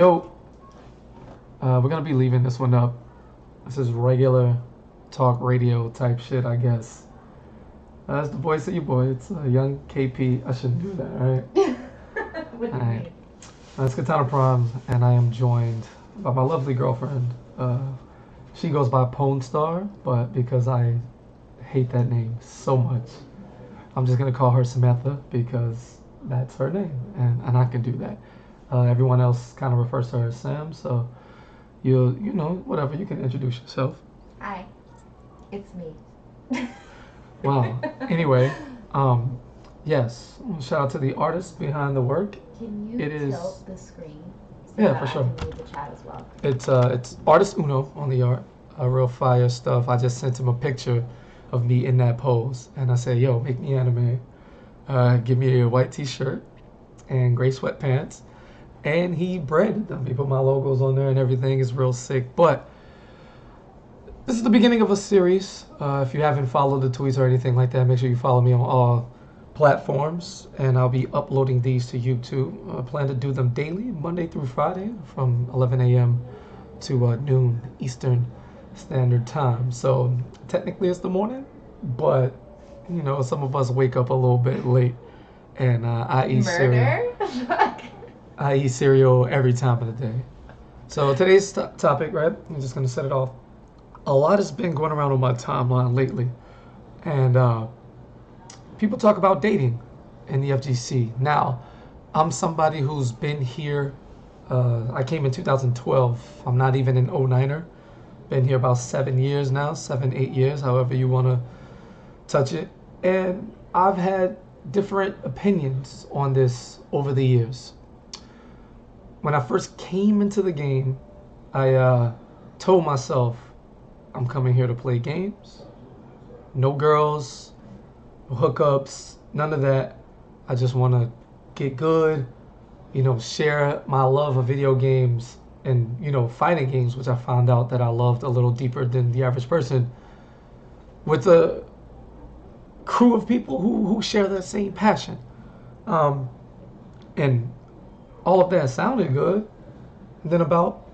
Yo, we're gonna be leaving this one up. This is regular talk radio type shit, I guess. That's the voice of your boy. It's young KP. I shouldn't do that, right? What do you Alright. mean? It's Katana Prom, and I am joined by my lovely girlfriend. She goes by Pone Star, but because I hate that name so much, I'm just gonna call her Samantha because that's her name, and I can do that. Everyone else kind of refers to her as Sam, so you know whatever, you can introduce yourself. Hi, it's me. Wow. Anyway, um, yes, shout out to the artist behind the work. Can you It is- tilt the screen so Yeah, that for I sure. can read the chat as well? It's artist Uno on the art, real fire stuff. I just sent him a picture of me in that pose, and I said, "Yo, make me anime. Give me a white T-shirt and gray sweatpants." And he branded them. He put my logos on there and everything. Is real sick. But this is the beginning of a series. If you haven't followed the tweets or anything like that, make sure you follow me on all platforms, and I'll be uploading these to YouTube. I plan to do them daily, Monday through Friday, from 11 a.m. to noon Eastern Standard Time. So technically it's the morning, but some of us wake up a little bit late, and I eat cereal. Murder? I eat cereal every time of the day. So today's topic, right? I'm just gonna set it off. A lot has been going around on my timeline lately, and people talk about dating in the FGC. Now, I'm somebody who's been here. I came in 2012. I'm not even an 09er. Been here about 7 years now, 7, 8 years, however you want to touch it. And I've had different opinions on this over the years. When I first came into the game, I told myself, I'm coming here to play games. No girls, no hookups, none of that. I just want to get good, share my love of video games and, fighting games, which I found out that I loved a little deeper than the average person, with a crew of people who share that same passion. And all of that sounded good. And then about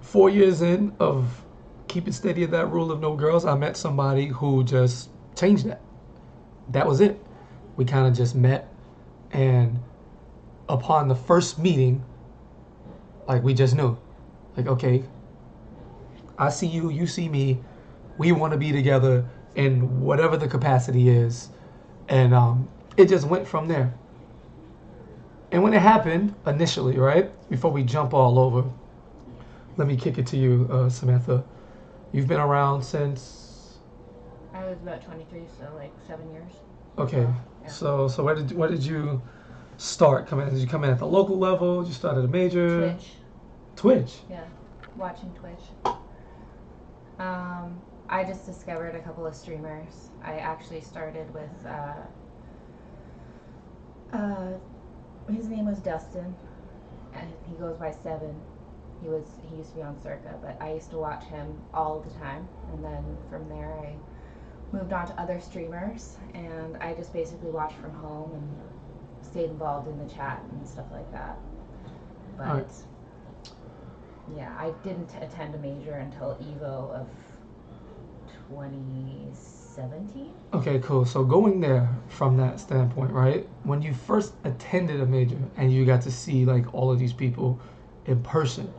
4 years in of keeping steady at that rule of no girls, I met somebody who just changed that. That was it. We kind of just met, and upon the first meeting, like, we just knew, like, okay, I see you, you see me, we want to be together in whatever the capacity is, and it just went from there. And when it happened initially, right, before we jump all over, let me kick it to you, Samantha. You've been around since. I was about 23, so like 7 years. Okay, Yeah. so where did you start coming in? Did you come in at the local level? Did you start at a major? Twitch? Yeah, watching Twitch. I just discovered a couple of streamers. I actually started with, his name was Dustin, and he goes by Seven. He used to be on Circa, but I used to watch him all the time, and then from there I moved on to other streamers, and I just basically watched from home and stayed involved in the chat and stuff like that. But Alright. yeah, I didn't attend a major until Evo of 2017. Okay, cool. So going there from that standpoint, right? When you first attended a major and you got to see like all of these people in person,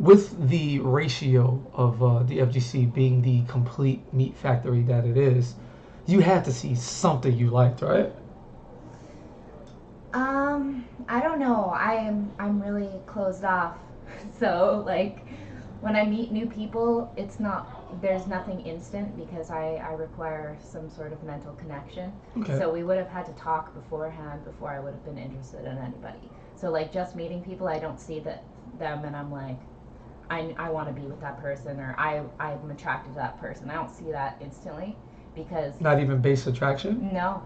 with the ratio of the FGC being the complete meat factory that it is, you had to see something you liked, right? I don't know. I'm really closed off. So like when I meet new people, there's nothing instant because I require some sort of mental connection. Okay. So we would have had to talk beforehand before I would have been interested in anybody. So like just meeting people, I don't see them and I'm like, I want to be with that person, or I'm attracted to that person. I don't see that instantly because Not even base attraction? no.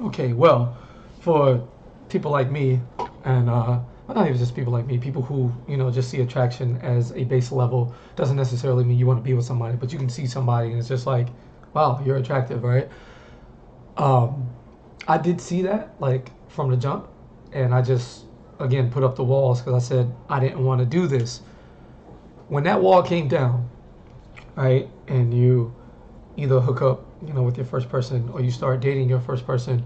Okay, well, for people like me, and well, not even just people like me, people who, just see attraction as a base level, doesn't necessarily mean you want to be with somebody, but you can see somebody and it's just like, wow, you're attractive, right? I did see that, like, from the jump, and I just again, put up the walls because I said I didn't want to do this. When that wall came down, right, and you either hook up, with your first person or you start dating your first person,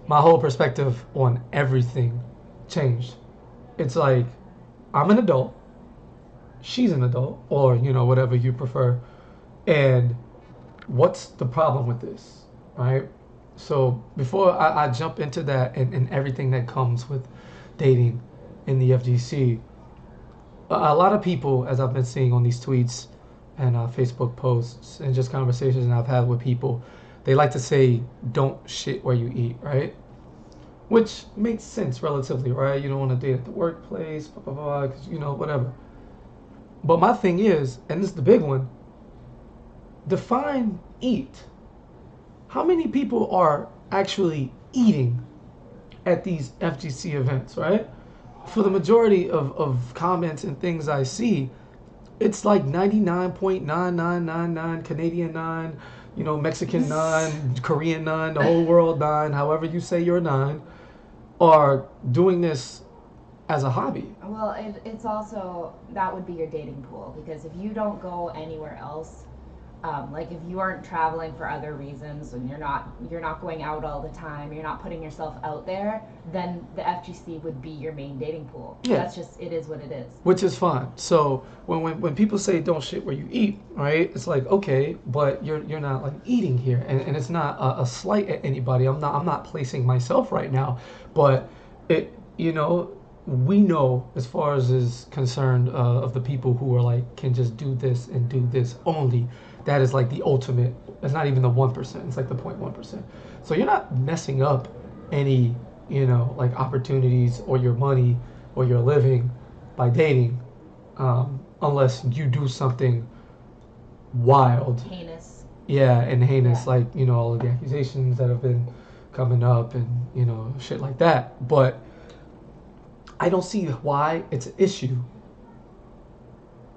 my whole perspective on everything changed. It's like I'm an adult, she's an adult, or whatever you prefer, and what's the problem with this, right? So before I jump into that and everything that comes with dating in the FGC, a lot of people, as I've been seeing on these tweets and Facebook posts and just conversations I've had with people, they like to say, "Don't shit where you eat," right? Which makes sense relatively, right? You don't want to date at the workplace, blah blah blah, because whatever. But my thing is, and this is the big one, define eat. How many people are actually eating at these FGC events, right? For the majority of comments and things I see, it's like 99.9999 Canadian 9, Mexican 9, Korean 9, the whole world 9, however you say your 9, are doing this as a hobby. Well, it's also, that would be your dating pool, because if you don't go anywhere else, like if you aren't traveling for other reasons and you're not going out all the time, you're not putting yourself out there, then the FGC would be your main dating pool. Yeah. That's just, it is what it is. Which is fine. So when people say don't shit where you eat, right? It's like, okay, but you're not like eating here, and it's not a slight at anybody. I'm not placing myself right now, but it we know, as far as is concerned, of the people who are like can just do this and do this only. That is like the ultimate. It's not even the 1%. It's like the 0.1%. So you're not messing up any like opportunities or your money or your living by dating, unless you do something wild, Heinous. yeah, and heinous, Yeah. like all of the accusations that have been coming up and shit like that. But I don't see why it's an issue,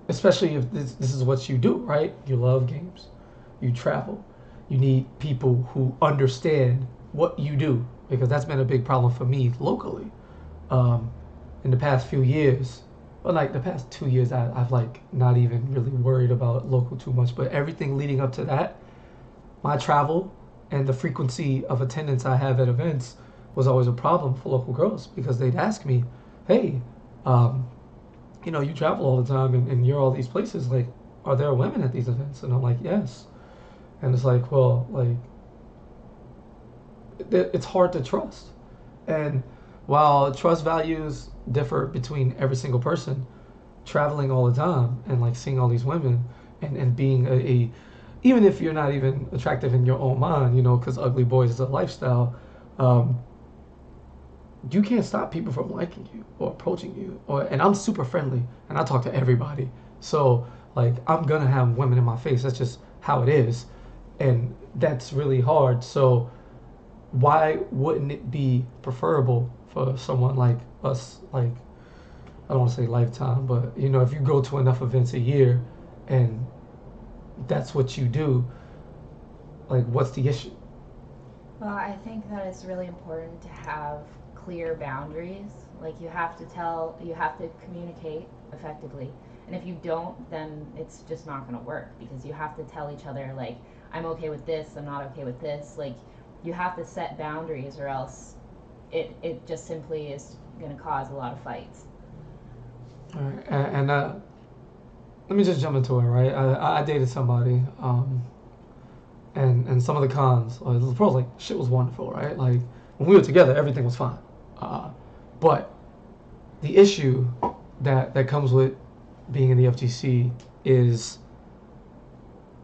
especially if this is what you do, right? You love games, you travel, you need people who understand what you do, because that's been a big problem for me locally. In the past few years, well, like the past 2 years, I've like not even really worried about local too much, but everything leading up to that, my travel and the frequency of attendance I have at events was always a problem for local girls, because they'd ask me, "Hey, you travel all the time and you're all these places. Like, are there women at these events?" And I'm like, "Yes." And it's like, well, like, it's hard to trust. And while trust values differ between every single person, traveling all the time and like seeing all these women and being a even if you're not even attractive in your own mind, because ugly boys is a lifestyle, you can't stop people from liking you or approaching you. And I'm super friendly and I talk to everybody. So like I'm gonna have women in my face. That's just how it is. And that's really hard. So why wouldn't it be preferable for someone like us, like I don't want to say lifetime, but if you go to enough events a year and that's what you do, like what's the issue? Well, I think that it's really important to have clear boundaries. Like you have to communicate effectively. And if you don't, then it's just not going to work, because you have to tell each other, like, I'm okay with this, I'm not okay with this. Like, you have to set boundaries, or else it just simply is going to cause a lot of fights. All right, and let me just jump into it, right? I dated somebody, and some of the cons, the pros, like shit was wonderful, right? Like when we were together, everything was fine. But the issue that comes with being in the FGC is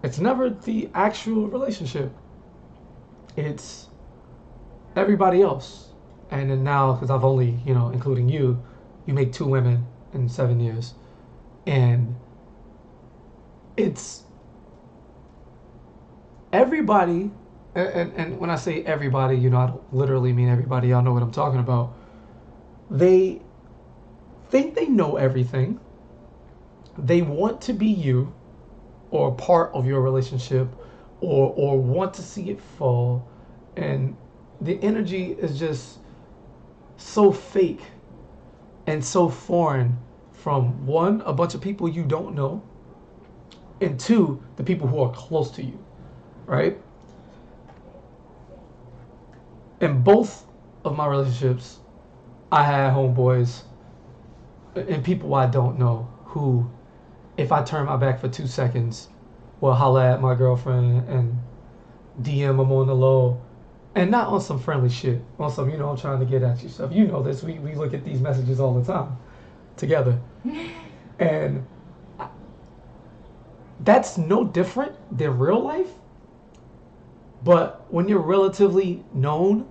it's never the actual relationship. It's everybody else. And then now, because I've only, including you make 2 women in 7 years. And it's everybody, and when I say everybody, I don't literally mean everybody. Y'all know what I'm talking about. They think they know everything. They want to be you or part of your relationship, or want to see it fall. And the energy is just so fake and so foreign from one, a bunch of people you don't know, and two, the people who are close to you, right? In both of my relationships, I had homeboys and people I don't know who, if I turn my back for 2 seconds, will holla at my girlfriend and DM them on the low. And not on some friendly shit. On some, I'm trying to get at you stuff. You know this. We look at these messages all the time together. And that's no different than real life. But when you're relatively known,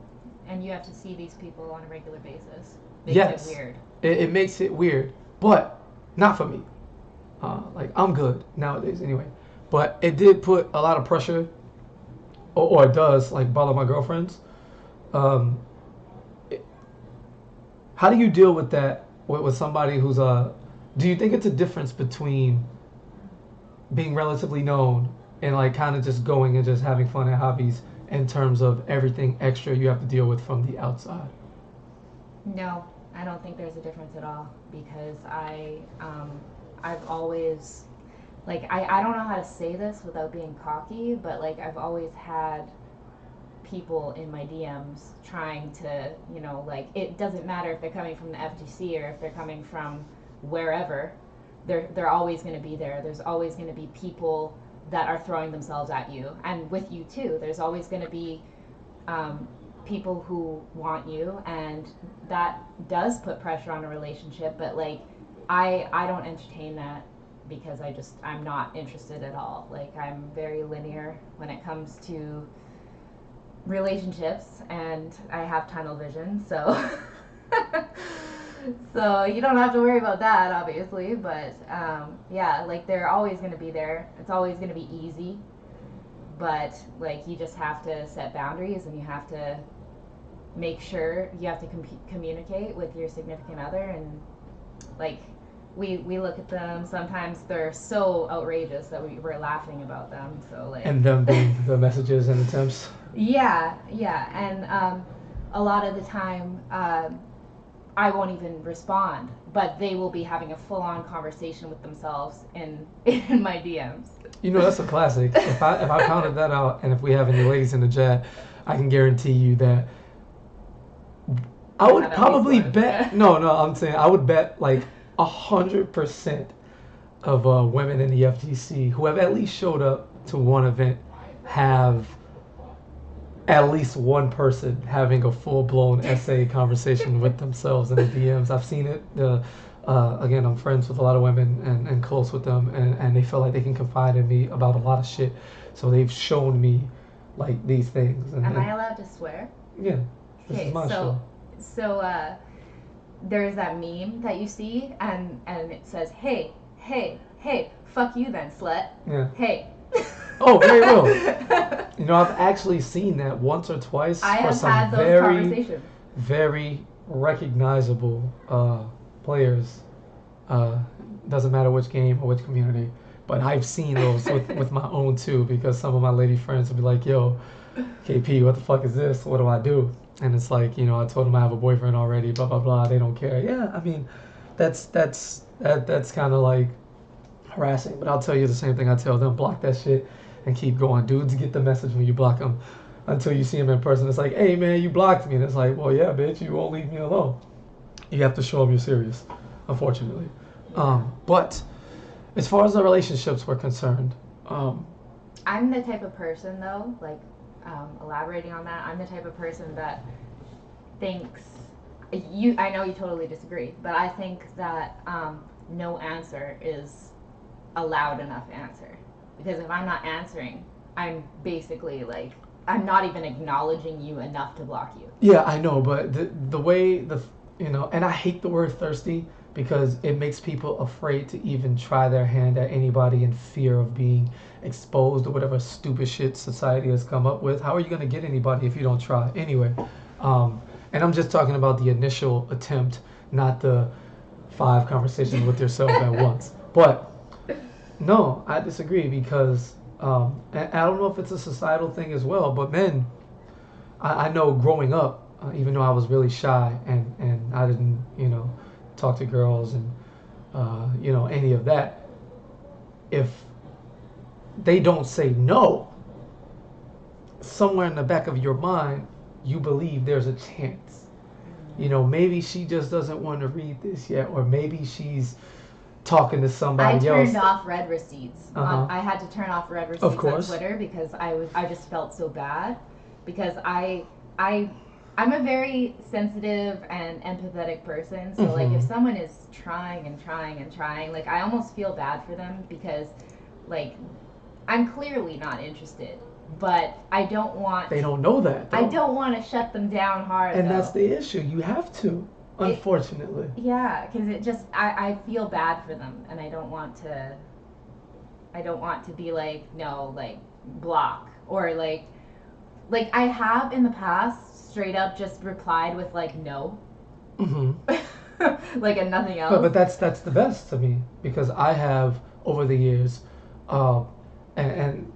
and you have to see these people on a regular basis, yes, it weird. It makes it weird, but not for me. Like, I'm good nowadays anyway. But it did put a lot of pressure, or it does, like, bother my girlfriends. How do you deal with that with somebody who's do you think it's a difference between being relatively known and like kind of just going and just having fun at hobbies in terms of everything extra you have to deal with from the outside? No, I don't think there's a difference at all, because I've always, like, I don't know how to say this without being cocky, but like I've always had people in my DMs trying to, like, it doesn't matter if they're coming from the FGC or if they're coming from wherever, they're always going to be there. There's always going to be people that are throwing themselves at you, and with you too. There's always going to be people who want you, and that does put pressure on a relationship. But like, I don't entertain that, because I'm not interested at all. Like, I'm very linear when it comes to relationships, and I have tunnel vision, so so you don't have to worry about that, obviously. But yeah, like, they're always going to be there. It's always going to be easy, but like, you just have to set boundaries, and you have to make sure you have to communicate with your significant other. And like, we look at them, sometimes they're so outrageous that we're laughing about them. So like, And them being the messages and attempts. Yeah, and a lot of the time, I won't even respond, but they will be having a full-on conversation with themselves in my DMs. That's a classic. If I counted that out, and if we have any ladies in the chat, I can guarantee you that I would probably bet. No, I'm saying I would bet like 100% of women in the FGC who have at least showed up to one event have at least one person having a full-blown essay conversation with themselves in the DMs. I've seen it. Again, I'm friends with a lot of women and close with them, and they feel like they can confide in me about a lot of shit. So they've shown me like these things. Am I allowed to swear? Yeah. This is my show. So there's that meme that you see, and it says, hey, fuck you then, slut. Yeah. Hey. Oh, very well. I've actually seen that once or twice for some very, very recognizable players. Doesn't matter which game or which community, but I've seen those with my own too, because some of my lady friends will be like, yo, KP, what the fuck is this? What do I do? And it's like, I told them I have a boyfriend already, blah, blah, blah. They don't care. Yeah, I mean, that's kind of like harassing. But I'll tell you the same thing I tell them: block that shit and keep going. Dudes get the message when you block them until you see them in person. It's like, hey, man, you blocked me. And it's like, well, yeah, bitch, you won't leave me alone. You have to show them you're serious, unfortunately. But as far as the relationships were concerned, I'm the type of person, though, like, elaborating on that, I'm the type of person that thinks, I know you totally disagree, but I think that no answer is a loud enough answer. Because if I'm not answering, I'm basically like, I'm not even acknowledging you enough to block you. Yeah, I know, but the way and I hate the word thirsty, because it makes people afraid to even try their hand at anybody in fear of being exposed to whatever stupid shit society has come up with. How are you going to get anybody if you don't try? Anyway, and I'm just talking about the initial attempt, not the 5 conversations with yourself at once. But no, I disagree, because and I don't know if it's a societal thing as well, but men, I know growing up, even though I was really shy and I didn't, talk to girls and any of that, if they don't say no, somewhere in the back of your mind, you believe there's a chance. Maybe she just doesn't want to read this yet, or maybe she's talking to somebody else. I turned off read receipts. I had to turn off read receipts on Twitter because I just felt so bad, because I'm a very sensitive and empathetic person. So like if someone is trying and trying and trying, like I almost feel bad for them, because like I'm clearly not interested. But I don't want... They don't know that, though. I don't want to shut them down hard, and that's the issue. You have to, unfortunately. Because it just... I feel bad for them, and I don't want to be like, no, like, block. Or like I have in the past straight up just replied with, like, no. Like, and nothing else. But that's the best to me, because I have, over the years, and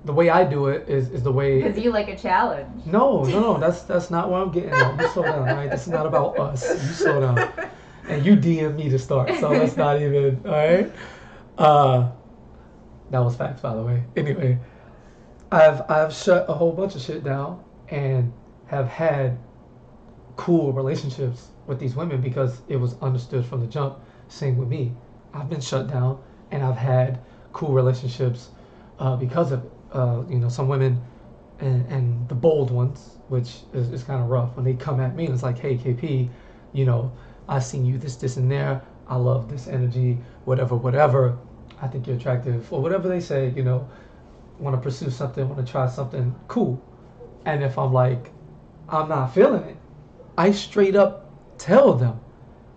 the way I do it is the way... Because you like a challenge. No, that's not what I'm getting at. You slow down, all right? This is not about us. You slow down. And you DM me to start, so that's not even, all right? That was facts, by the way. Anyway, I've shut a whole bunch of shit down and have had cool relationships with these women because it was understood from the jump. Same with me. I've been shut down and I've had cool relationships because of it. Some women and the bold ones, which is kind of rough, when they come at me and it's like, hey, KP, I seen you this and there. I love this energy, whatever. I think you're attractive, or whatever they say, want to pursue something, want to try something, cool. And if I'm like, I'm not feeling it, I straight up tell them.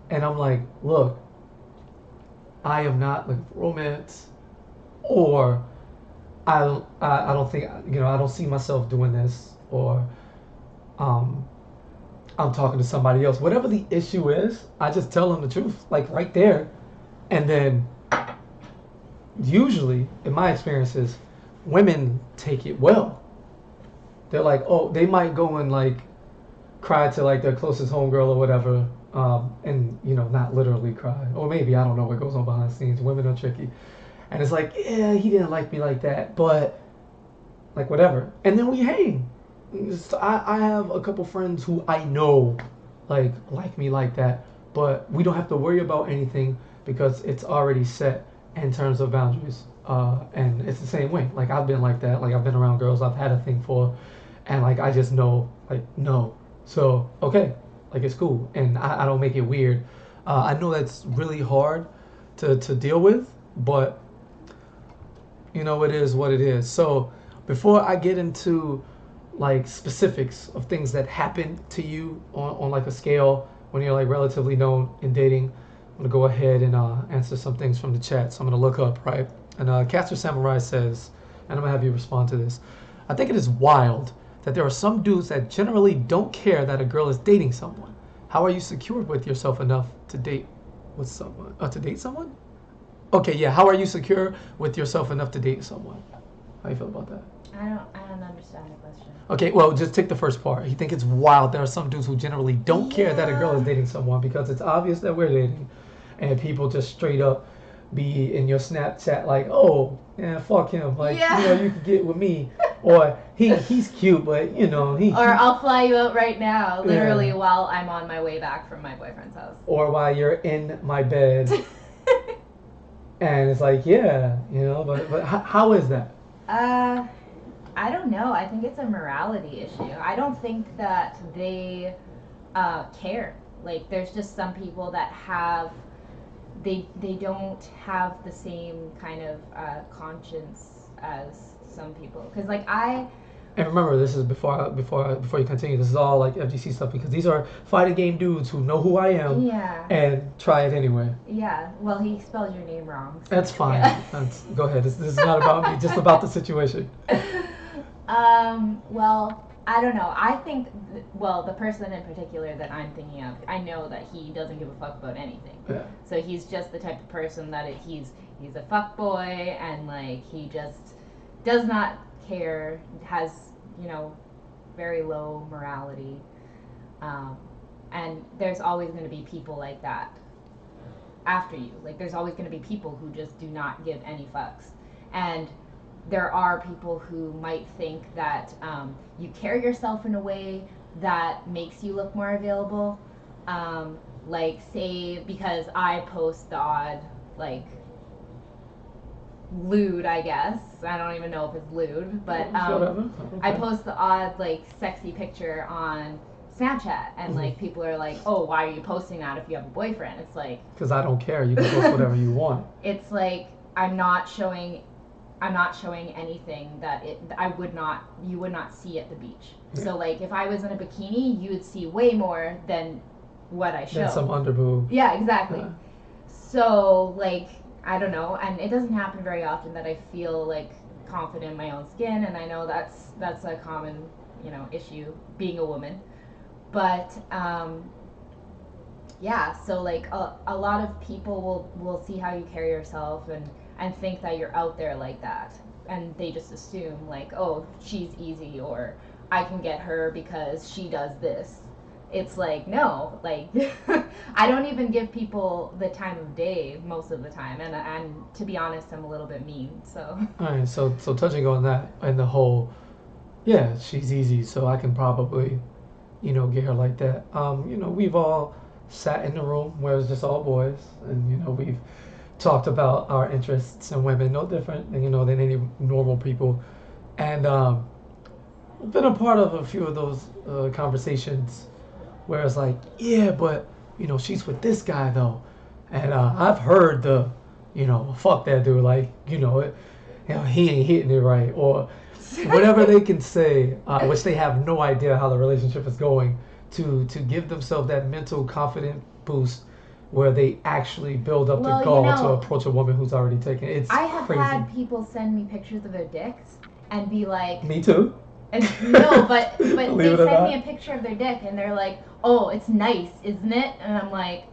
And I'm like, look, I am not looking for romance, or I don't think, I don't see myself doing this, or I'm talking to somebody else. Whatever the issue is, I just tell them the truth, like right there. And then usually, in my experiences, women take it well. They're like, oh, they might go and like cry to like their closest homegirl or whatever, and not literally cry, or maybe, I don't know what goes on behind the scenes. Women are tricky. And it's like, yeah, he didn't like me like that, but like whatever. And then we hang. I have a couple friends who I know like me like that, but we don't have to worry about anything because it's already set in terms of boundaries. And it's the same way. Like I've been like that. Like I've been around girls I've had a thing for, and like I just know, like, no. So okay, like it's cool, and I don't make it weird. I know that's really hard to deal with, but it is what it is. So before I get into like specifics of things that happen to you on like a scale when you're like relatively known in dating, I'm gonna go ahead and answer some things from the chat. So I'm gonna look up, right? And Caster Samurai says, and I'm gonna have you respond to this. I think it is wild that there are some dudes that generally don't care that a girl is dating someone. How are you secured with yourself enough to date with someone? To date someone? Okay, yeah. How are you secure with yourself enough to date someone? How you feel about that? I don't understand the question. Okay, well, just take the first part. You think it's wild there are some dudes who generally don't care that a girl is dating someone because it's obvious that we're dating, and people just straight up be in your Snapchat like, oh, yeah, fuck him. Like, you can get with me. Or he's cute, but, Or I'll fly you out right now, literally, while I'm on my way back from my boyfriend's house. Or while you're in my bed. And it's like, but how is that? I don't know. I think it's a morality issue. I don't think that they care. Like, there's just some people that they don't have the same kind of conscience as some people. Because, like, And remember, this is before you continue. This is all like FGC stuff because these are fighting game dudes who know who I am. Yeah. And try it anyway. Yeah. Well, he spelled your name wrong. So that's fine. Yeah. Go ahead. This is not about me. Just about the situation. Well, I don't know. I think, the person in particular that I'm thinking of, I know that he doesn't give a fuck about anything. Yeah. So he's just the type of person that he's a fuck boy, and like he just does not care, has very low morality, and there's always going to be people like that after you. Like, there's always going to be people who just do not give any fucks. And there are people who might think that you carry yourself in a way that makes you look more available. Like, say, because I post the odd, like, lewd, I guess. I don't even know if it's lewd, but I post the odd, like, sexy picture on Snapchat, and like people are like, "Oh, why are you posting that if you have a boyfriend?" It's like, because I don't care. You can post whatever you want. It's like I'm not showing anything that you would not see at the beach. Yeah. So like if I was in a bikini, you would see way more than what I show. Than some underboob. Yeah, exactly. So like I don't know, and it doesn't happen very often that I feel like confident in my own skin, and I know that's a common issue being a woman. But yeah, so like a lot of people will see how you carry yourself and think that you're out there like that, and they just assume like, oh, she's easy, or I can get her because she does this. It's like, no, like I don't even give people the time of day most of the time, and to be honest, I'm a little bit mean. So all right, so touching on that and the whole, yeah, she's easy, so I can probably get her like that. We've all sat in the room where it's just all boys, and we've talked about our interests in women, no different than any normal people, and been a part of a few of those conversations where it's like, yeah, but she's with this guy though, and I've heard the fuck that dude, like he ain't hitting it right, or whatever they can say, which they have no idea how the relationship is going, to give themselves that mental confident boost where they actually build up the gall to approach a woman who's already taken. It's crazy. I have had people send me pictures of their dicks and be like, me too. And no, but they send me a picture of their dick and they're like, oh, it's nice, isn't it? And I'm like,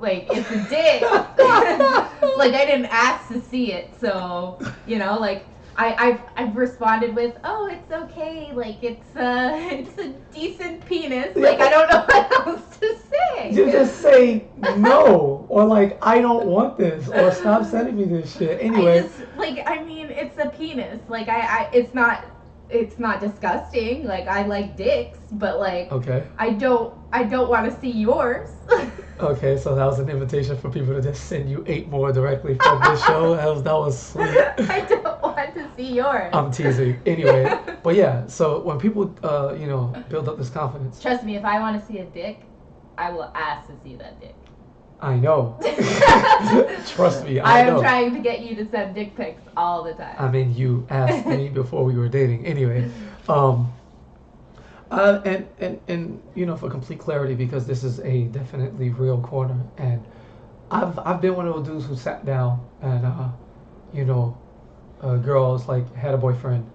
like, it's a dick. Like, I didn't ask to see it, so like I've responded with, oh, it's okay, like it's a decent penis. Like, I don't know what else to say. You just say no, or like, I don't want this, or stop sending me this shit. Anyway, it's a penis. Like, it's not disgusting. Like, I like dicks, but like, okay, I don't want to see yours. Okay, so that was an invitation for people to just send you 8 more directly from this show. That was sweet. I don't want to see yours. I'm teasing. Anyway, but yeah, so when people, build up this confidence. Trust me, if I want to see a dick, I will ask to see that dick. I know. Trust me, I know. am trying to get you to send dick pics all the time. I mean, you asked me before we were dating. Anyway, and for complete clarity, because this is a definitely real corner, and I've been one of those dudes who sat down and girls like had a boyfriend,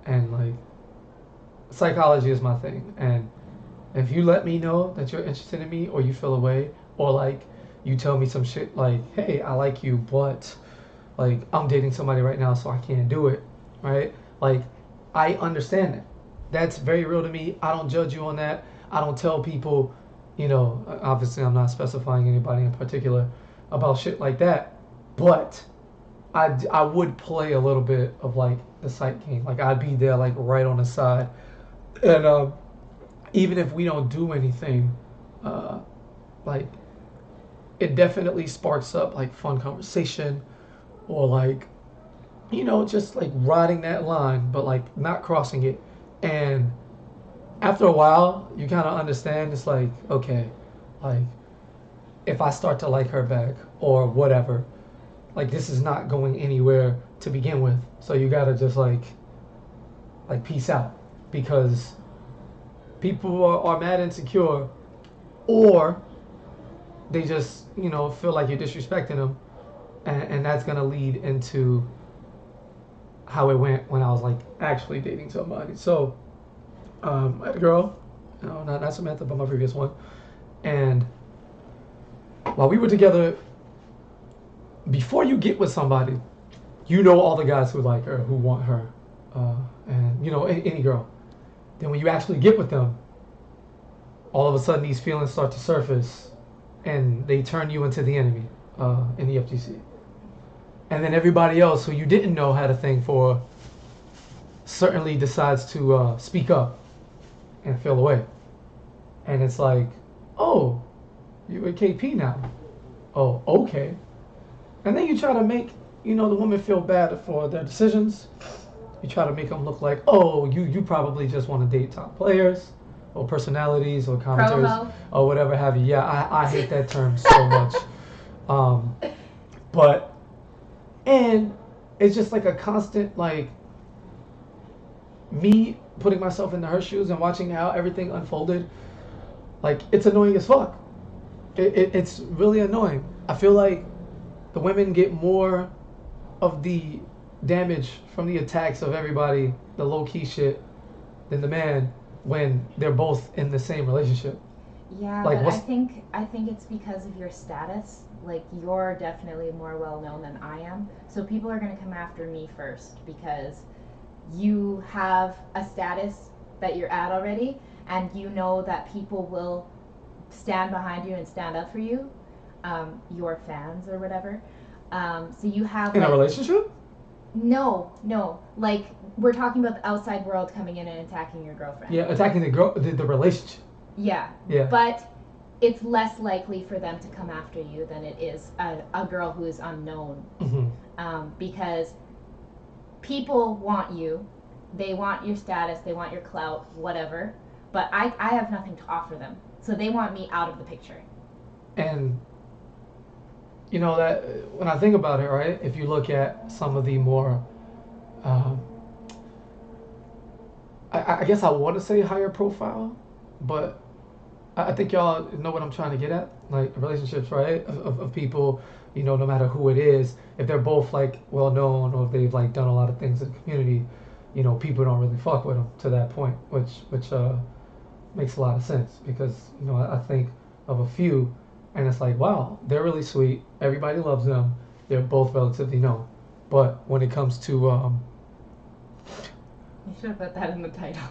and like psychology is my thing, and if you let me know that you're interested in me, or you feel away, or like you tell me some shit like, hey, I like you, but like I'm dating somebody right now, so I can't do it, right? Like, I understand that. That's very real to me. I don't judge you on that. I don't tell people, obviously I'm not specifying anybody in particular about shit like that, but I would play a little bit of like the sight game. Like, I'd be there like right on the side, and even if we don't do anything, like it definitely sparks up like fun conversation, or like just like riding that line, but like not crossing it. And after a while, you kind of understand, it's like, okay, like if I start to like her back or whatever, like this is not going anywhere to begin with. So you gotta just like peace out, because people are mad insecure, or they just feel like you're disrespecting them, and that's gonna lead into how it went when I was like actually dating somebody. So I had a girl, not Samantha, but my previous one, and while we were together, before you get with somebody, all the guys who like her, who want her, and any girl. Then when you actually get with them, all of a sudden these feelings start to surface, and they turn you into the enemy in the FGC. And then everybody else who you didn't know had a thing for certainly decides to speak up and feel away. And it's like, oh, you're a KP now. Oh, okay. And then you try to make, the woman feel bad for their decisions. You try to make them look like, oh, you probably just want to date top players or personalities or commentators Promo. or whatever have you. Yeah, I hate that term so much. And it's just like a constant, like, me putting myself into her shoes and watching how everything unfolded. Like, it's annoying as fuck. It's really annoying. I feel like the women get more of the damage from the attacks of everybody, the low-key shit, than the man when they're both in the same relationship. Yeah, like, but I think it's because of your status. Like, you're definitely more well known than I am, so people are gonna come after me first because you have a status that you're at already, and you know that people will stand behind you and stand up for you, your fans or whatever. So you have in a relationship? No, like we're talking about the outside world coming in and attacking your girlfriend. Yeah, attacking the relationship. Yeah. But it's less likely for them to come after you than it is a girl who is unknown. Mm-hmm. Because people want you, they want your status, they want your clout, whatever. But I have nothing to offer them, so they want me out of the picture. And that when I think about it, right? If you look at some of the more, I guess I want to say higher profile, but I think y'all know what I'm trying to get at. Like relationships, right? Of people, no matter who it is, if they're both like well known or if they've like done a lot of things in the community, people don't really fuck with them to that point, which makes a lot of sense because I think of a few. And it's like, wow, they're really sweet. Everybody loves them. They're both relatively known. But when it comes to... You should have put that in the title.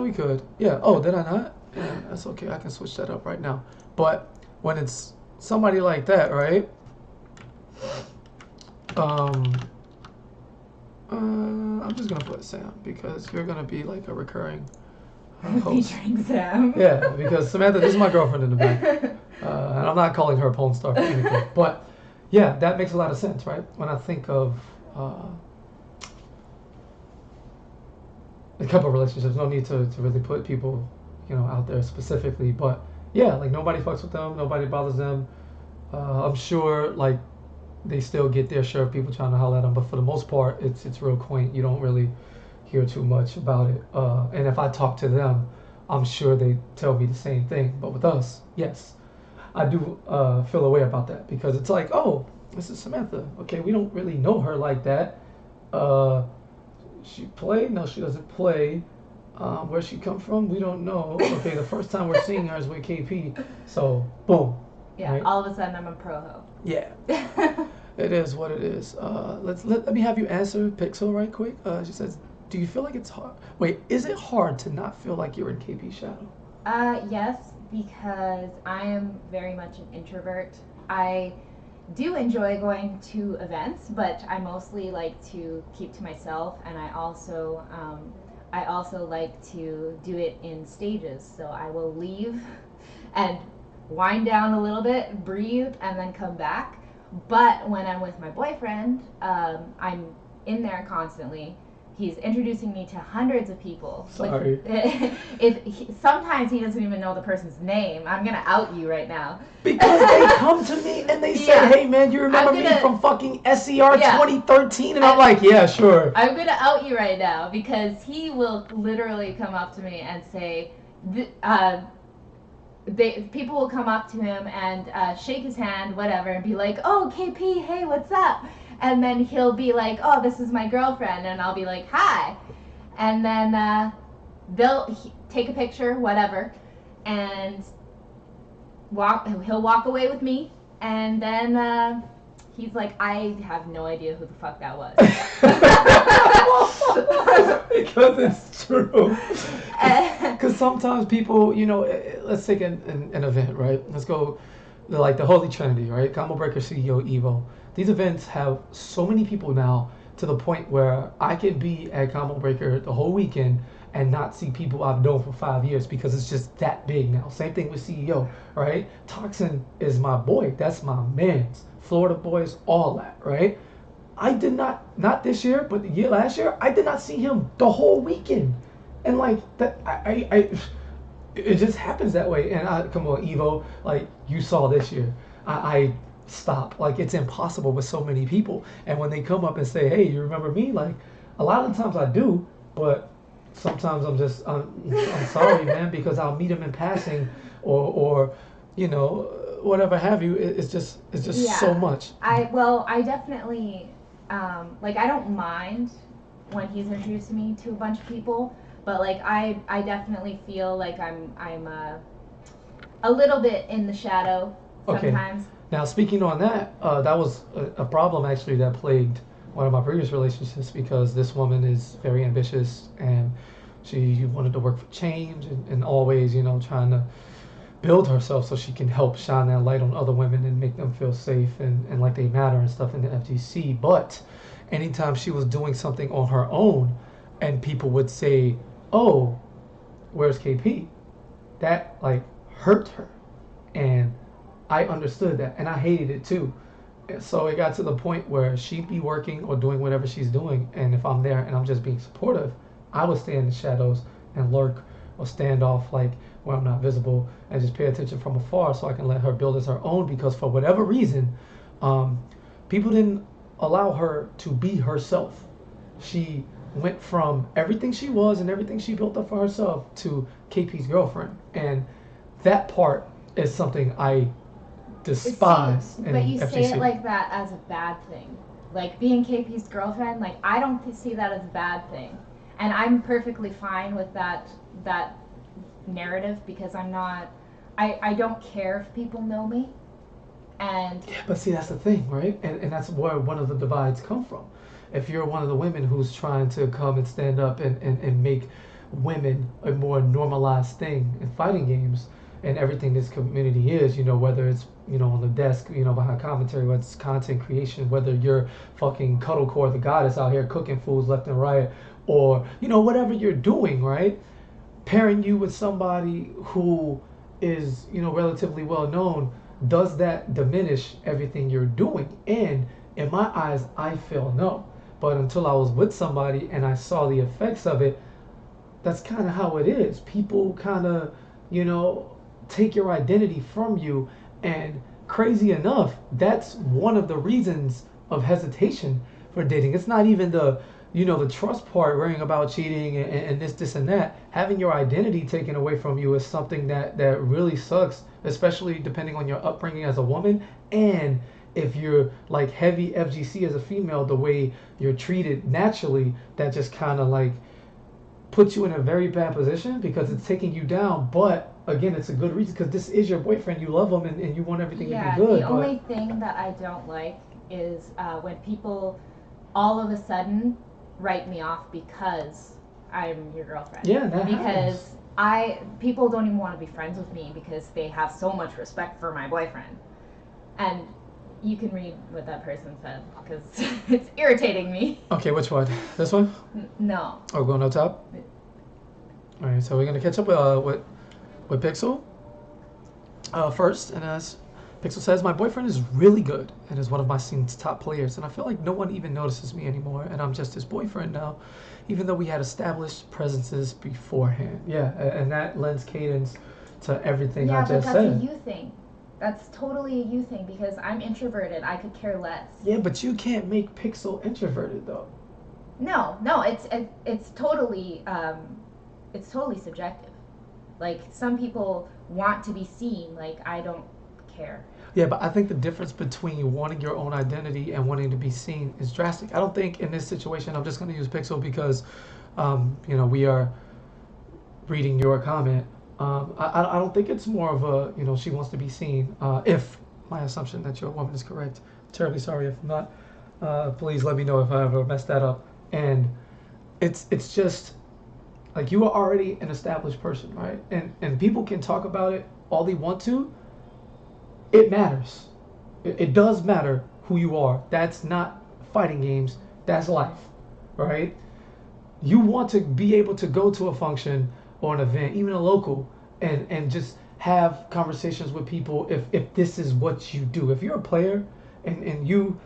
We could. Yeah. Oh, did I not? Yeah, that's okay. I can switch that up right now. But when it's somebody like that, right? I'm just going to put Sam because you're going to be like a recurring host. Featuring Sam. Yeah, because Samantha, this is my girlfriend in the back. And I'm not calling her a porn star for anything. But, yeah, that makes a lot of sense, right? When I think of a couple of relationships, no need to really put people, out there specifically. But, yeah, like, nobody fucks with them. Nobody bothers them. I'm sure, like, they still get their share of people trying to holler at them. But for the most part, it's real quaint. You don't really hear too much about it. And if I talk to them, I'm sure they tell me the same thing. But with us, yes. I do feel a way about that because it's like, oh, this is Samantha. Okay, we don't really know her like that. She play? No, she doesn't play. Where she come from? We don't know. Okay, the first time we're seeing her is with KP. So, boom. Yeah, right? all of a sudden I'm a pro-ho. Yeah. It is what it is. Let me have you answer Pixel right quick. She says, do you feel like it's hard? Wait, is it hard to not feel like you're in KP's shadow? Yes, because I am very much an introvert. I do enjoy going to events, but I mostly like to keep to myself, and I also like to do it in stages. So I will leave and wind down a little bit, breathe, and then come back. But when I'm with my boyfriend, I'm in there constantly. He's introducing me to hundreds of people. Sorry. Sometimes he doesn't even know the person's name. I'm gonna out you right now. Because they come to me and they say, hey man, you remember me from fucking SER 2013? And I'm like, yeah, sure. I'm gonna out you right now because he will literally come up to me and say, people will come up to him and shake his hand, whatever, and be like, oh, KP, hey, what's up? And then he'll be like, oh, this is my girlfriend. And I'll be like, hi. And then they'll take a picture, whatever. And he'll walk away with me. And then He's like, I have no idea who the fuck that was. Because it's true. Because sometimes people, let's take an event, right? Let's go, like the Holy Trinity, right? Combo Breaker, CEO, Evo. These events have so many people now to the point where I could be at Combo Breaker the whole weekend and not see people I've known for 5 years because it's just that big now. Same thing with CEO, right? Toxin is my boy. That's my man's. Florida boys, all that, right? I did not this year, but last year, I did not see him the whole weekend. And like that, it just happens that way. And come on, Evo, like you saw this year, I stop. Like it's impossible with so many people. And when they come up and say, "Hey, you remember me?" Like a lot of the times I do, but sometimes I'm sorry, man, because I'll meet him in passing, or whatever have you. It's just so much. I definitely like I don't mind when he's introduced me to a bunch of people, but like I definitely feel like I'm a little bit in the shadow Okay. sometimes. Now, speaking on that, that was a problem actually that plagued one of my previous relationships because this woman is very ambitious and she wanted to work for change and always, trying to build herself so she can help shine that light on other women and make them feel safe and like they matter and stuff in the FGC. But anytime she was doing something on her own and people would say, "Oh, where's KP?" That like hurt her. And I understood that and I hated it too. And so it got to the point where she'd be working or doing whatever she's doing, and if I'm there and I'm just being supportive, I would stay in the shadows and lurk or stand off like where I'm not visible and just pay attention from afar so I can let her build as her own because for whatever reason, um, people didn't allow her to be herself. She went from everything she was and everything she built up for herself to KP's girlfriend, and that part is something I despise. See, but you say FGC. it like that as a bad thing. Like being KP's girlfriend, like I don't see that as a bad thing, and I'm perfectly fine with that narrative because I'm not. I don't care if people know me, and Yeah, but see, that's the thing, right? And that's where one of the divides come from. If you're one of the women who's trying to come and stand up and make women a more normalized thing in fighting games and everything this community is, whether it's, on the desk, behind commentary, whether it's content creation, whether you're fucking Cuddlecore, the goddess out here cooking foods left and right, or, whatever you're doing, right? Pairing you with somebody who is, relatively well known, does that diminish everything you're doing? And in my eyes, I feel no. But until I was with somebody and I saw the effects of it, that's kind of how it is. People kind of, take your identity from you. And crazy enough, that's one of the reasons of hesitation for dating. It's not even the trust part, worrying about cheating and this and that. Having your identity taken away from you is something that really sucks, especially depending on your upbringing as a woman. And if you're like heavy FGC as a female, the way you're treated naturally, that just kind of like puts you in a very bad position because it's taking you down. But again, it's a good reason because this is your boyfriend. You love him and you want everything to be good. The only thing that I don't like is when people all of a sudden write me off because I'm your girlfriend. Yeah, that because happens. People don't even want to be friends with me because they have so much respect for my boyfriend. And you can read what that person said because it's irritating me. Okay, which one? This one? No. Oh, going up top? All right, so we're going to catch up with Pixel first. And as Pixel says, my boyfriend is really good and is one of my scene's top players. And I feel like no one even notices me anymore. And I'm just his boyfriend now, even though we had established presences beforehand. Yeah, and that lends cadence to everything I just said. Yeah, but that's a you thing. That's totally a you thing because I'm introverted. I could care less. Yeah, but you can't make Pixel introverted though. No, it's totally subjective. Like some people want to be seen. Like I don't care. Yeah, but I think the difference between wanting your own identity and wanting to be seen is drastic. I don't think in this situation, I'm just going to use Pixel because, we are reading your comment. I don't think it's more of a, she wants to be seen. If my assumption that you're a woman is correct. Terribly sorry if not. Please let me know if I ever messed that up. And it's just like you are already an established person, right? And people can talk about it all they want to. It matters. It does matter who you are. That's not fighting games. That's life, right? You want to be able to go to a function or an event, even a local, and just have conversations with people if this is what you do. If you're a player and you're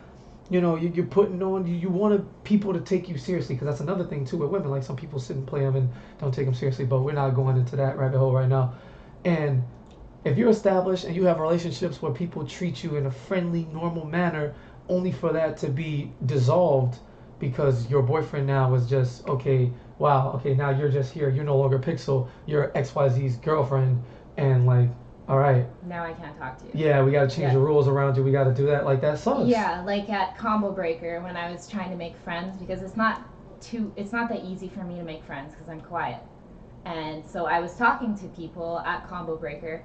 putting on, you want people to take you seriously, because that's another thing too with women. Like some people sit and play them and don't take them seriously, but we're not going into that rabbit hole right now. And if you're established and you have relationships where people treat you in a friendly, normal manner, only for that to be dissolved because your boyfriend now is just, okay, wow, okay, now you're just here. You're no longer Pixel. You're XYZ's girlfriend. And like, all right. Now I can't talk to you. Yeah, we got to change the rules around you. We got to do that. Like, that sucks. Yeah, like at Combo Breaker when I was trying to make friends, because it's not that easy for me to make friends because I'm quiet. And so I was talking to people at Combo Breaker.